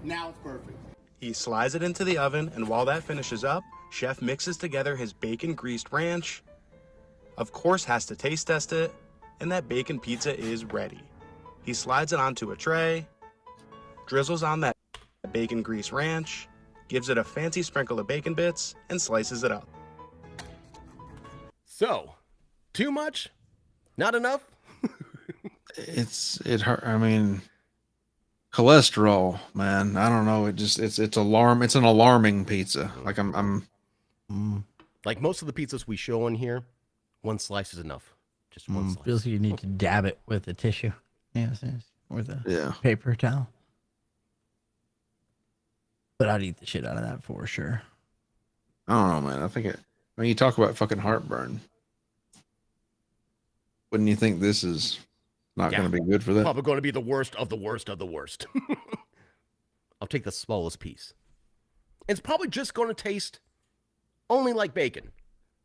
Now it's perfect. He slides it into the oven, and while that finishes up, Chef mixes together his bacon-greased ranch. Of course, has to taste test it, and that bacon pizza is ready. He slides it onto a tray, drizzles on that bacon grease ranch, gives it a fancy sprinkle of bacon bits, and slices it up. So, too much? Not enough? I mean, cholesterol, man. I don't know. It's an alarming pizza. Like like most of the pizzas we show on here, one slice is enough. Just one slice. Feels like you need to dab it with a tissue. Yes, or the paper towel. But I'd eat the shit out of that for sure. I don't know, man. When you talk about fucking heartburn, wouldn't you think this is not going to be good for that? Probably going to be the worst of the worst of the worst. I'll take the smallest piece. It's probably just going to taste only like bacon.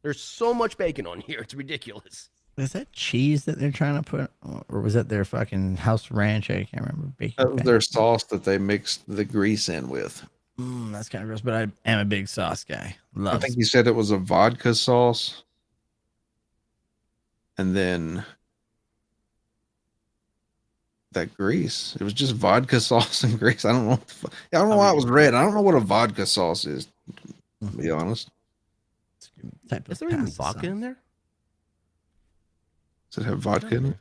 There's so much bacon on here. It's ridiculous. Is that cheese that they're trying to put? Or was that their fucking house ranch? I can't remember. Bacon. That was their sauce that they mixed the grease in with. That's kind of gross, but I am a big sauce guy. I think you said it was a vodka sauce. And then that grease. It was just vodka sauce and grease. I don't know. I don't know why it was red. I don't know what a vodka sauce is, to be honest. Is there even vodka in there? Does it have vodka in it?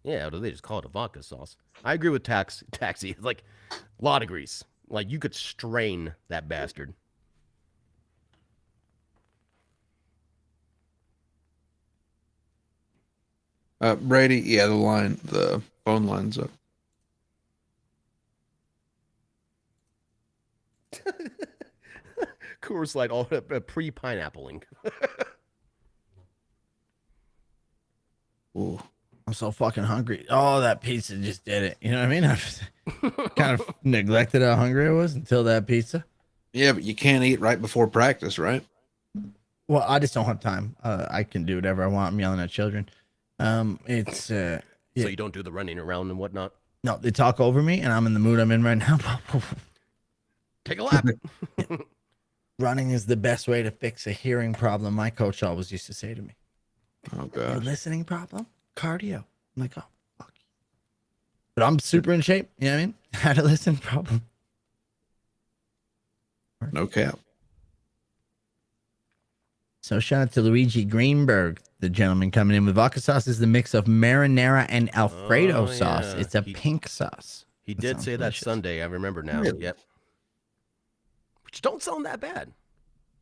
Yeah, or do they just call it a vodka sauce? I agree with Taxi. It's like a lot of grease. Like you could strain that bastard. Brady, yeah, the phone line's up. Coors Light, all pre-pineappling. Ooh. I'm so fucking hungry. Oh, that pizza just did it. You know what I mean? I kind of neglected how hungry I was until that pizza. Yeah, but you can't eat right before practice, right? Well, I just don't have time. I can do whatever I want. I'm yelling at children. It's So you don't do the running around and whatnot? No, they talk over me, and I'm in the mood I'm in right now. Take a lap. Running is the best way to fix a hearing problem. My coach always used to say to me. Oh, A God. listening problem? Cardio. I'm like, oh, fuck. But I'm super in shape. You know what I mean? Had a listening problem. No cap. So shout out to Luigi Greenberg, the gentleman coming in with vodka sauce is the mix of marinara and Alfredo sauce. Yeah. It's a pink sauce. He That did sounds say delicious. that Sunday. I remember now. Really? Yep. Which don't sound that bad,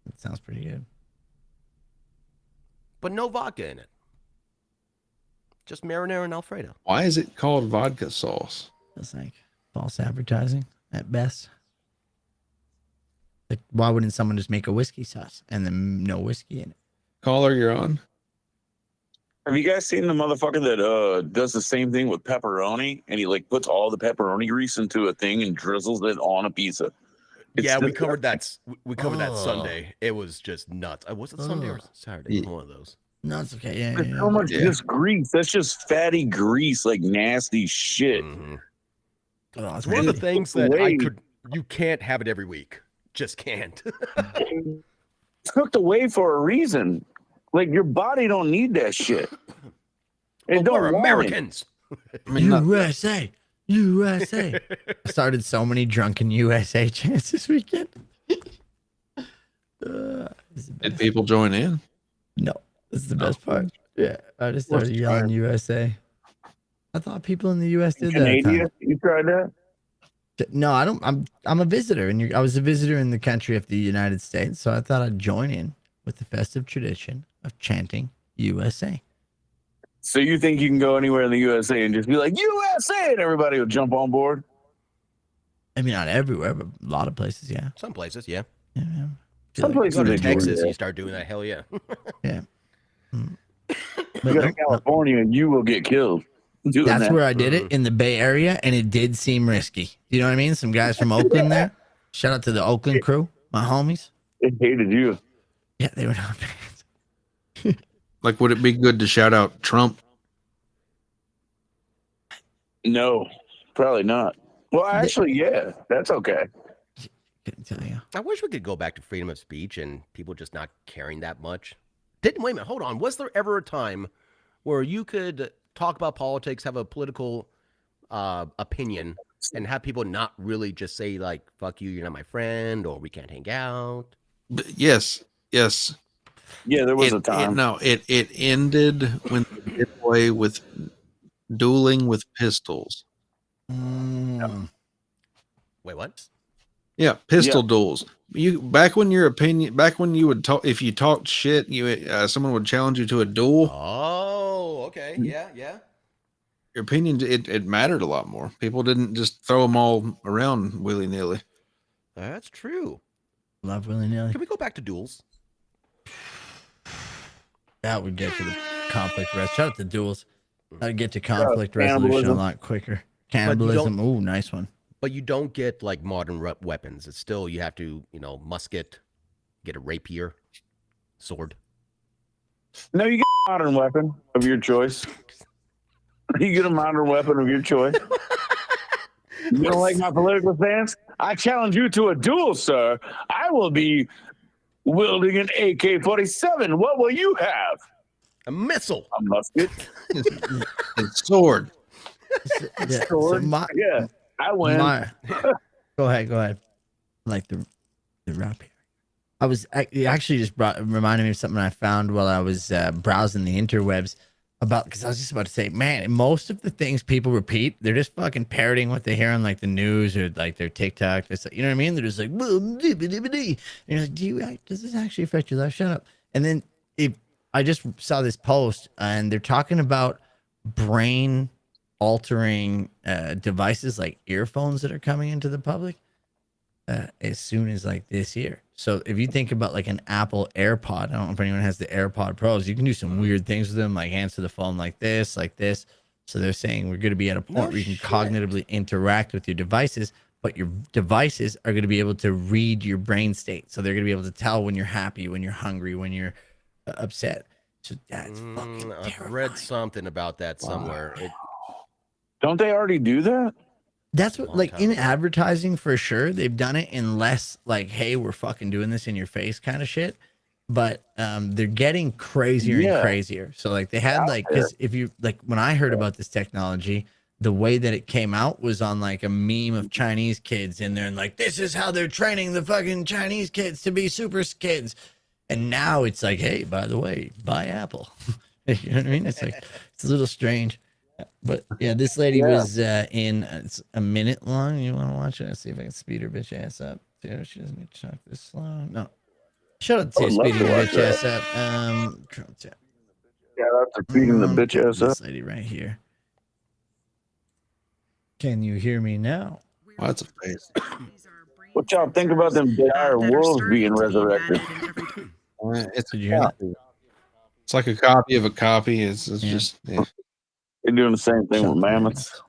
That sounds pretty good. but no vodka in it. Just marinara and Alfredo. Why is it called vodka sauce? It's like false advertising at best. Like, why wouldn't someone just make a whiskey sauce and then no whiskey in it? Caller, you're on. Have you guys seen the motherfucker that does the same thing with pepperoni, and he like puts all the pepperoni grease into a thing and drizzles it on a pizza? Yeah, we covered that. We covered that Sunday. It was just nuts. Was it Sunday or Saturday? Yeah. One of those. No, it's okay. Yeah, There's yeah, so much Yeah. just grease. That's just fatty grease, like nasty shit. Mhm. Oh, It's one of the nasty. things that Wait. you can't have it every week. Just can't. It's cooked away for a reason. Like your body don't need that shit. It But don't we're want it. Americans. I mean, not- USA. USA. I started so many drunken USA chants this weekend. It's the did best. people join in? No, this is the best part. Yeah, I just started yelling USA. I thought people in the US did that. at times. Canada, you tried that? No, I don't. I'm a visitor, and I was a visitor in the country of the United States, so I thought I'd join in with the festive tradition of chanting USA. So you think you can go anywhere in the USA and just be like USA, and everybody will jump on board? I mean, not everywhere, but a lot of places, yeah. Some places, yeah. Yeah, yeah. Some You places go to they do Texas, that. you start doing that. Hell yeah. Yeah. You But go to no, California, and you will get killed. Doing that's that. where I did it in the Bay Area, and it did seem risky. You know what I mean? Some guys from Oakland there. Shout out to the Oakland crew, my homies. They hated you. Yeah, they were not fans. Like, would it be good to shout out Trump? No, probably not. Well, actually, yeah, that's okay. Couldn't tell you. I wish we could go back to freedom of speech and people just not caring that much. Wait a minute, hold on. Was there ever a time where you could talk about politics, have a political opinion, and have people not really just say like "fuck you, you're not my friend," or "we can't hang out"? Yes. Yes. Yeah, there was a time. It ended when they did away with dueling with pistols. Wait, what? Yeah, pistol duels. Back when you would talk, if you talked shit, someone would challenge you to a duel. Oh, okay, yeah. Your opinion, it mattered a lot more. People didn't just throw them all around willy nilly. That's true. Love willy nilly. Can we go back to duels? That would get to the conflict rest. Shout out to duels. That'd get to conflict resolution a cannibalism. lot quicker. Cannibalism. Ooh, nice one. But you don't get like modern weapons. It's still you have to, musket, get a rapier, sword. No, you get a modern weapon of your choice. You get a modern weapon of your choice. You don't like my political stance? I challenge you to a duel, sir. I will be wielding an AK-47. What will you have? A missile. A musket. And sword. Yeah, Sword. so Yeah, I win. Go ahead. I like the rap here. It actually just reminded me of something I found while I was browsing the interwebs because I was just about to say, man, most of the things people repeat, they're just fucking parroting what they hear on like the news or like their TikTok. It's like, you know what I mean? They're just like, and you're like, does this actually affect your life? Shut up. And then I just saw this post and they're talking about brain altering devices like earphones that are coming into the public as soon as like this year. So if you think about like an Apple AirPod, I don't know if anyone has the AirPod Pros, you can do some weird things with them, like answer the phone like this. So they're saying we're going to be at a point where you can cognitively interact with your devices, but your devices are going to be able to read your brain state. So they're going to be able to tell when you're happy, when you're hungry, when you're upset. So that's fucking terrifying. I've read something about that somewhere. Don't they already do that? That's what, like, in advertising for sure, they've done it in less like, hey, we're fucking doing this in your face kind of shit. But they're getting crazier and crazier. So like they had like, because if you like, when I heard about this technology, the way that it came out was on like a meme of Chinese kids in there and like, this is how they're training the fucking Chinese kids to be super kids. And now it's like, hey, by the way, buy Apple. You know what I mean? It's like, it's a little strange. But yeah, this lady was in, it's a minute long. You want to watch it? Let's see if I can speed her bitch ass up. Dude, she doesn't need to talk this slow. No. Shut up, to speeding the bitch ass up. Yeah, that's speeding the bitch ass up. This lady right here. Can you hear me now? Oh, that's a face. What y'all think about them dire wolves being resurrected? It's Did you hear that? It's like a copy of a copy. It's just They're doing the same thing with mammoths.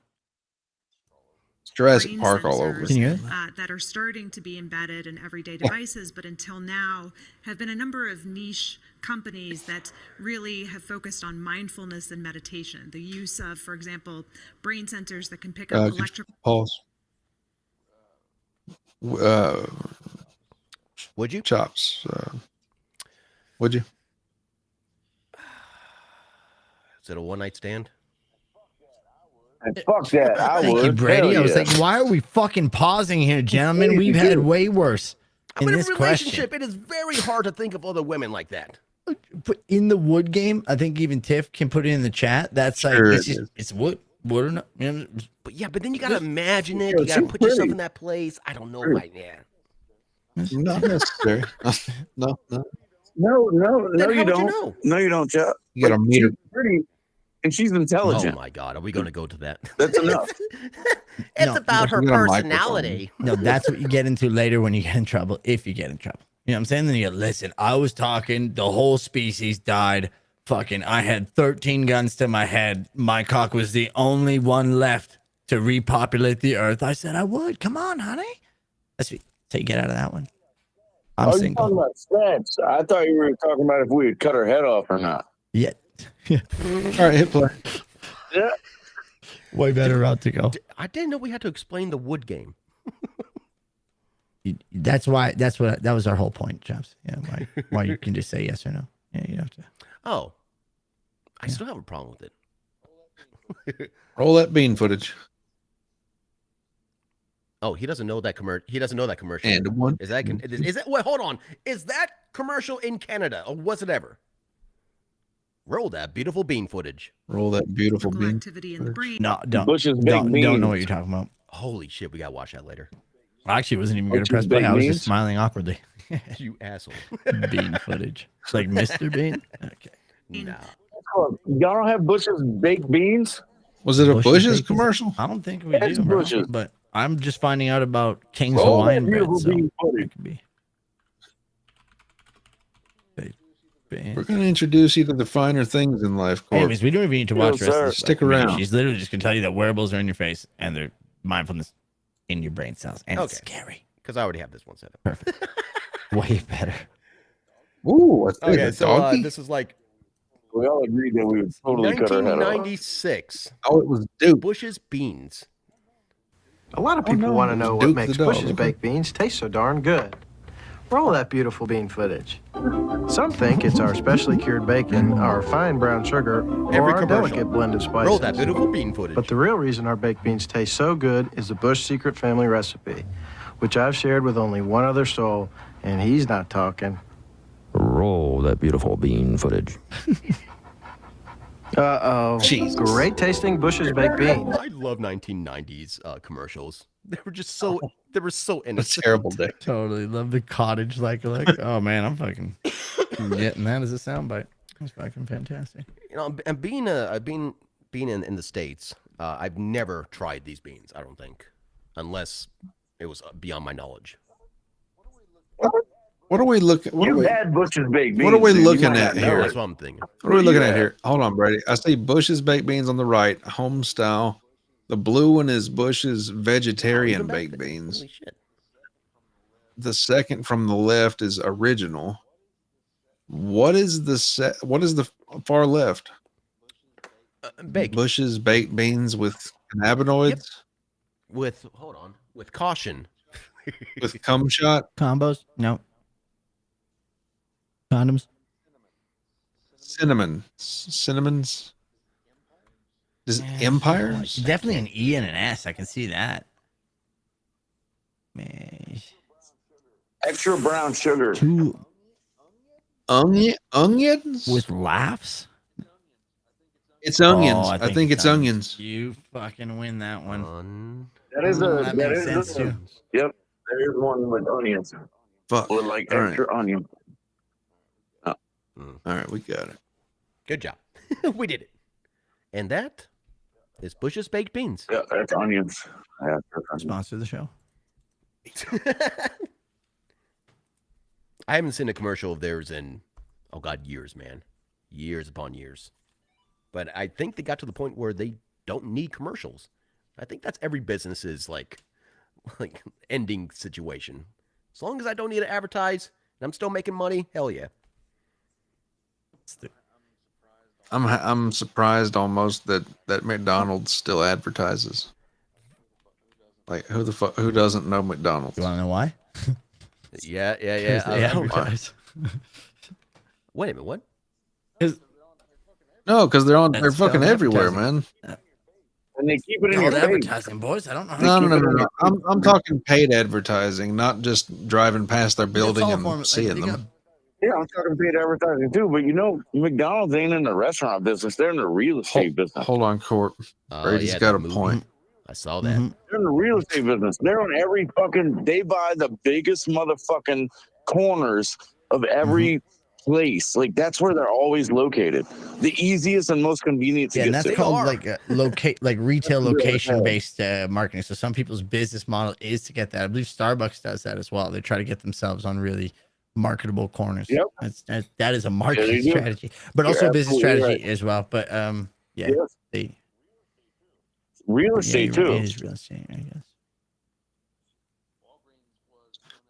It's Jurassic Park all over. Can you hear that are starting to be embedded in everyday devices, but until now have been a number of niche companies that really have focused on mindfulness and meditation. The use of, for example, brain sensors that can pick up electrical pulse. Would you? Chops. Would you? Is it a one-night stand? And fuck that. I Thank would. you, Brady. Hell I was yeah. like, why are we fucking pausing here, gentlemen? We've had way worse I'm in a this relationship. question. It is very hard to think of other women like that. But in the wood game, I think even Tiff can put it in the chat. That's like, Sure it's just, it's wood. Wood or not. You know, But yeah, but then you gotta imagine it. You gotta put yourself in that place. I don't know right now. Not necessary. No. No, Then you how would don't. you know? No, you don't, Chuck. You got to meet her. She's pretty, and she's Oh intelligent. my God, are we gonna go to that? That's enough. It's No, about her you got a microphone. personality. no, that's what you get into later when you get in trouble, if you get in trouble. You know what I'm saying? Then you go, listen, I was talking, the whole species died. Fucking, I had 13 guns to my head. My cock was the only one left to repopulate the earth. I said I would. Come on, honey. That's what you get out of that one. I'm You single. talking about stats? I thought you were talking about if we had cut her head off or not. Yeah. All right, hit play. Yeah. Way better route to go. I didn't know we had to explain the wood game. That was our whole point, Chops. Yeah, why you can just say yes or no. Yeah, you don't have to. Oh, I still have a problem with it. Roll that bean footage. Oh, he doesn't know that commercial. He doesn't know that commercial. And one. Is that? Is that? Wait, hold on. Is that commercial in Canada, or was it ever? Roll that beautiful bean footage. Roll that beautiful bean. activity in the brain. No, don't. Bush's big Don't know beans. what you're talking about. Holy shit, we gotta watch that later. I actually wasn't even going to Bush's press play. big I was beans? just smiling awkwardly. You asshole. Bean footage. It's like Mr. Bean. Okay. Nah. Y'all don't have Bush's baked beans? Was it a Bush's Baked commercial? I don't think we It's do, bro, Bush's. but I'm just finding out about King's Roll Hawaiian that bread. beautiful So bean footage. it could be. Bean. We're going to introduce you to the finer things in life, Corp. Anyways, we don't even need to watch the rest of this. Stick stuff. around. She's literally just going to tell you that wearables are in your face and they're mindfulness in your brain cells. And it's Okay. scary. Because I already have this one set up. Perfect. Way better. Ooh, what's this? Okay, A so donkey? this is like We all agreed that we would totally cut her head off. 1996. Oh, it was Duke. Bush's beans. A lot of people want to know what Duke makes the dog. Bush's baked beans taste so darn good. Roll that beautiful bean footage. Some think it's our specially cured bacon, our fine brown sugar, or Every our commercial. delicate blend of spices. Roll that beautiful bean footage. But the real reason our baked beans taste so good is the Bush secret family recipe, which I've shared with only one other soul, and he's not talking. Roll that beautiful bean footage. Uh-oh. Jesus. Great tasting Bush's baked beans. I love 1990s commercials. They were just so they were so It's a innocent. terrible day. Totally love the cottage like oh man, I'm fucking getting that as a soundbite. That's fucking fantastic. You know, and being being in the States, I've never tried these beans, I don't think, unless it was beyond my knowledge. What are we looking? You had Bush's baked beans. What are we dude. You looking might at not know here? it. That's what I'm thinking. What are we looking at here? Hold on, Brady. I see Bush's baked beans on the right, home style. The blue one is Bush's vegetarian baked beans. Holy shit. The second from the left is original. What is the far left? Baked. Bush's baked beans with cannabinoids. Yep. With caution. With cum shot Combos? No. Condoms? cinnamons. Is it Empire? Definitely an E and an S. I can see that. Man. Extra brown sugar. Two Onions with laughs? It's onions. Oh, I think it's onions. You fucking win that one. That is that makes sense too. Yep, there is one with onions. Fuck. With like All extra onion. All right, we got it. Good job. We did it. And that is Bush's baked beans. Yeah, that's onions. Yeah, that's onions. Sponsor the show. I haven't seen a commercial of theirs in, oh God, years, man. Years upon years. But I think they got to the point where they don't need commercials. I think that's every business's like ending situation. As long as I don't need to advertise and I'm still making money, hell yeah. I'm surprised almost that McDonald's still advertises. Like who doesn't know McDonald's? You want to know why? Yeah. They advertise. Wait a minute, what? No, because they're fucking everywhere, man. And they keep it in your face. Advertising, boys. I don't know how No. I'm talking paid advertising, not just driving past their building and seeing them. Yeah, I'm talking paid advertising too. But you know, McDonald's ain't in the restaurant business; they're in the real estate business. Hold on, Court. Brady's got a point. I saw that. They're in the real estate business. They're on every fucking. They buy the biggest motherfucking corners of every place. Like that's where they're always located. The easiest and most convenient to Yeah, get and that's to. called like retail location based marketing. So some people's business model is to get that. I believe Starbucks does that as well. They try to get themselves on really marketable corners. Yep. That is a marketing strategy, but also a business strategy as well. But they real estate too. It is real estate, I guess.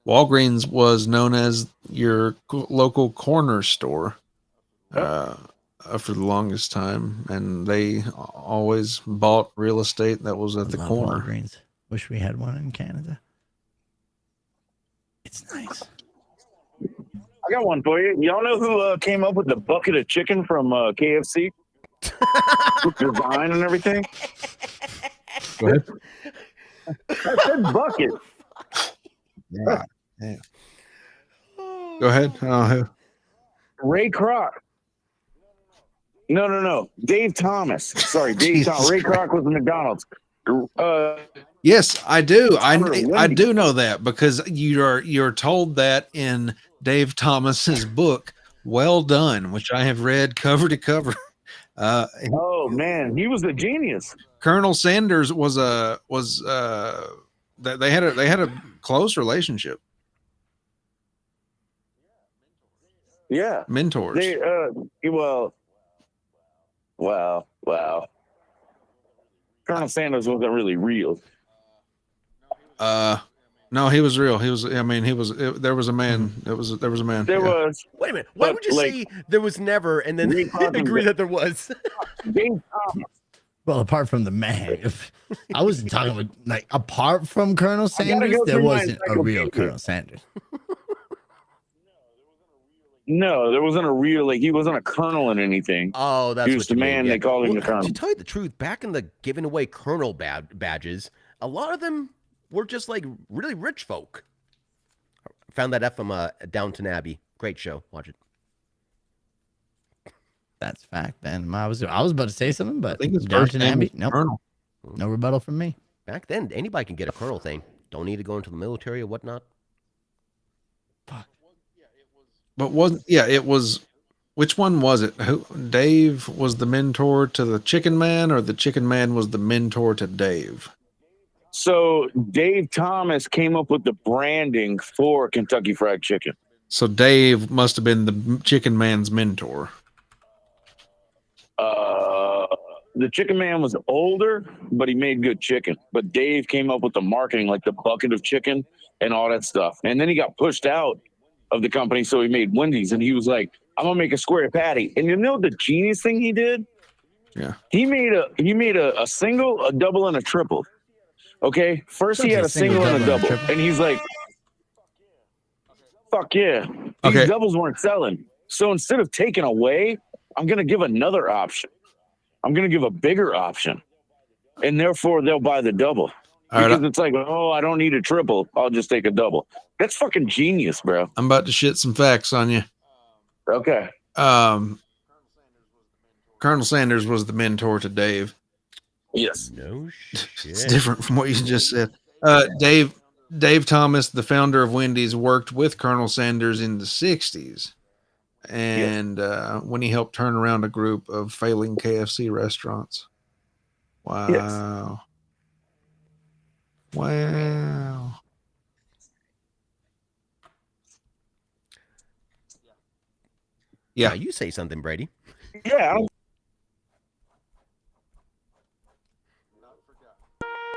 Walgreens was known as your local corner store for the longest time, and they always bought real estate that was at the corner. Walgreens. Wish we had one in Canada. It's nice. I got one for you. Y'all know who came up with the bucket of chicken from KFC? With design and everything? Go ahead. I said bucket. Yeah. Go ahead. Ray Kroc. No. Dave Thomas. Sorry, Dave Thomas. Ray Kroc was McDonald's. Yes, I do. I do know that because you're told that in Dave Thomas's book, Well Done, which I have read cover to cover. Oh man, he was a genius. Colonel Sanders they had a close relationship. Yeah, mentors. They wow. Colonel Sanders wasn't really real. No, he was real. He was. I mean, there was a man. There was a man. There was. Wait a minute. Why would you say there was never and then agree that there was? Well, apart from the man, I wasn't talking about like apart from Colonel Sanders, there wasn't a real Colonel Sanders. No, there wasn't a real, like, he wasn't a colonel in anything. Oh, that's he was the man. They called him the colonel. To tell you the truth, back in the giving away colonel badges, a lot of them were just like really rich folk. Found that up from Downton Abbey. Great show. Watch it. That's fact. Then I was about to say something, but I think his Downton first name Abbey. was Nope. Colonel. No rebuttal from me. Back then, anybody can get a colonel thing. Don't need to go into the military or whatnot. But wasn't Which one was it? Who Dave was the mentor to the Chicken Man, or the Chicken Man was the mentor to Dave? So Dave Thomas came up with the branding for Kentucky Fried Chicken. So Dave must have been the Chicken Man's mentor. The Chicken Man was older, but he made good chicken. But Dave came up with the marketing, like the bucket of chicken and all that stuff. And then he got pushed out of the company, so he made Wendy's. And he was like, "I'm gonna make a square patty." And you know the genius thing he did? Yeah. He made a single, a double, and a triple. Okay. First he had a single and a double, and he's like, "Fuck yeah!" These doubles weren't selling. So instead of taking away, I'm gonna give another option. I'm going to give a bigger option, and therefore they'll buy the double. Because it's like, oh, I don't need a triple. I'll just take a double. That's fucking genius, bro. I'm about to shit some facts on you. Okay. Colonel Sanders was the mentor to Dave. Yes. No shit. It's different from what you just said. Dave Thomas, the founder of Wendy's, worked with Colonel Sanders in the 60s. And when he helped turn around a group of failing KFC restaurants. Wow. Yes. Wow. Yeah. You say something, Brady. Yeah.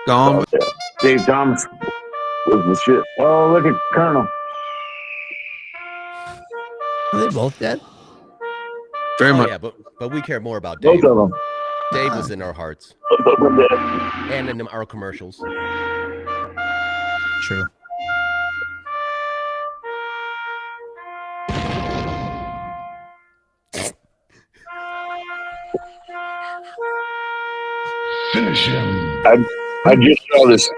Gone. Dave Thomas was the shit. Oh, look at Colonel. Are they both dead? Very much. Yeah, but we care more about Dave. Both of them. Dave was in our hearts. And in our commercials. True. Finish him. I just saw this.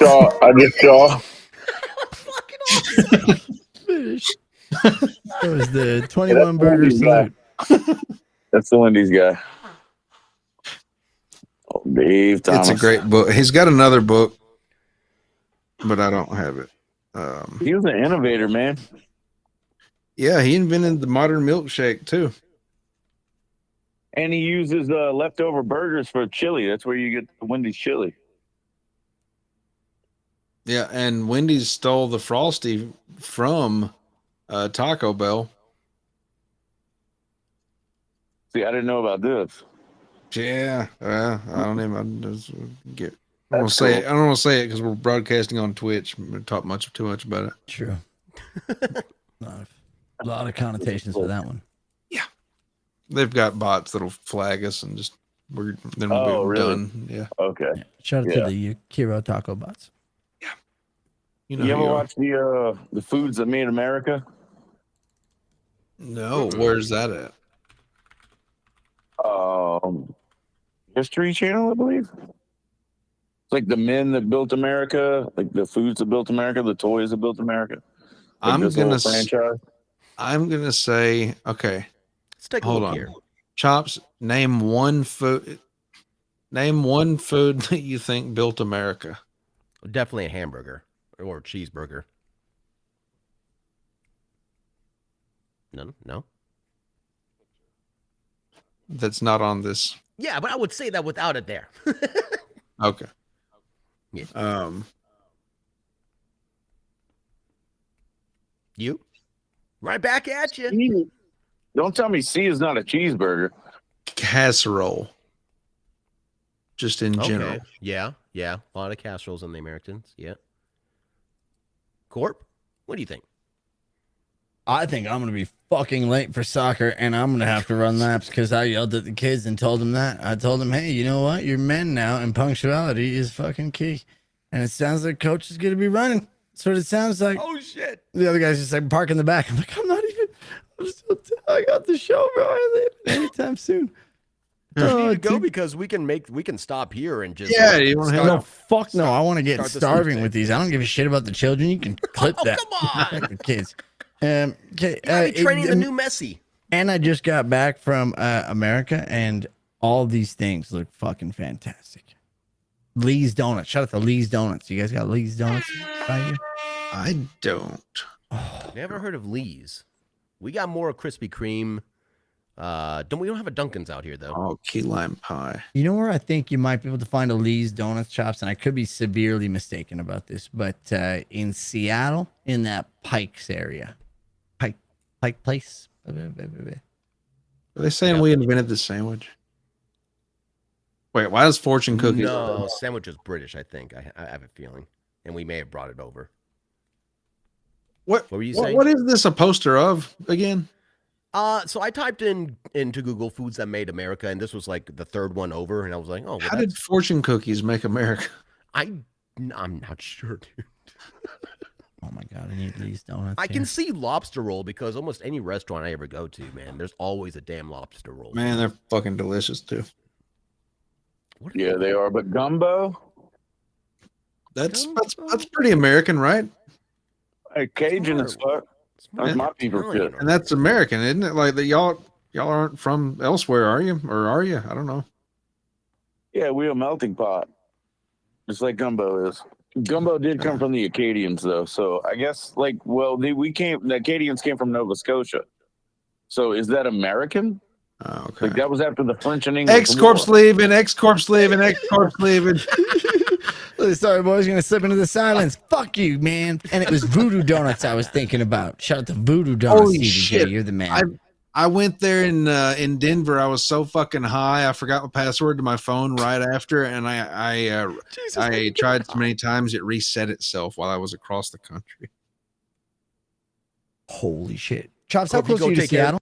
I just saw. Finish. That was the 21 burger salute. That's the Wendy's guy. Oh, Dave Thomas. It's a great book. He's got another book, but I don't have it. He was an innovator, man. Yeah, he invented the modern milkshake too. And he uses leftover burgers for chili. That's where you get the Wendy's chili. Yeah, and Wendy's stole the Frosty from Taco Bell. See, I didn't know about this. Yeah, I don't even. I don't want to say it. I don't want to say it because we're broadcasting on Twitch. We talk too much about it. True. A lot of connotations for that one. Yeah, they've got bots that'll flag us and just we'll be really? done. Yeah. Okay. Yeah. Shout out to the Kiro Taco bots. Yeah. You ever watch the Foods That Made America? No. Where's that at? History Channel, I believe. It's like the men that built America, like the foods that built America, the toys that built America. Like I'm gonna say, okay. Let's take a Hold look on. here. Chops, name one food that you think built America. Definitely a hamburger or a cheeseburger. No. That's not on this. Yeah, but I would say that without it there. Okay. Yeah. You? Right back at you. Don't tell me C is not a cheeseburger. Casserole. Just in general. Yeah. A lot of casseroles in the Americans. Yeah. Corp, what do you think? I think I'm going to be fucking late for soccer, and I'm going to have to run laps because I yelled at the kids and told them that. I told them, hey, you know what? You're men now, and punctuality is fucking key. And it sounds like coach is going to be running. That's what it sounds like. Oh, shit. The other guy's just like parking the back. I'm like, I got the show, bro. I leave anytime soon. You need to go because we can stop here and just you want to no, fuck no. I want to get starving with these. I don't give a shit about the children. You can clip that. Come on, the kids. Okay, training the new Messi. And I just got back from America, and all these things look fucking fantastic. Lee's Donuts. Shout out to Lee's Donuts. You guys got Lee's Donuts by you? I don't. Never heard of Lee's. We got more Krispy Kreme. We don't have a Dunkin's out here though. Oh, key lime pie. You know where I think you might be able to find a Lee's Donuts, Chops, and I could be severely mistaken about this, but in Seattle, in that Pikes area, Pike Place. Are they saying we invented the sandwich? Wait, why does fortune cookies? No, sandwich is British. I think I have a feeling, and we may have brought it over. What were you saying? What is this a poster of again? So I typed into Google foods that made America, and this was like the third one over, and I was like, oh, well, how did fortune cookies make America? I'm not sure, dude. Oh my god, I need Lee's Donuts. I can see lobster roll because almost any restaurant I ever go to, man, there's always a damn lobster roll. Man, they're fucking delicious too. Yeah, they are. But gumbo? That's pretty American, right? Hey, Cajun as fuck. That's my people shit. And that's American, isn't it? Like that y'all aren't from elsewhere, are you? Or are you? I don't know. Yeah, we're a melting pot. Just like gumbo is. Gumbo did come from the Acadians, though. So I guess, like, well, the Acadians came from Nova Scotia. So is that American? Oh, okay. Like that was after the French and English. X-Corp's leaving, X-Corp's leaving, X-Corp's leaving. Sorry, boys, gonna slip into the silence. Fuck you, man. And it was Voodoo Donuts I was thinking about. Shout out to Voodoo Donuts, Holy CDJ. shit. You're the man. I went there in Denver. I was so fucking high. I forgot my password to my phone right after, and I tried so many times. It reset itself while I was across the country. Holy shit. Chops, how close are you to Seattle?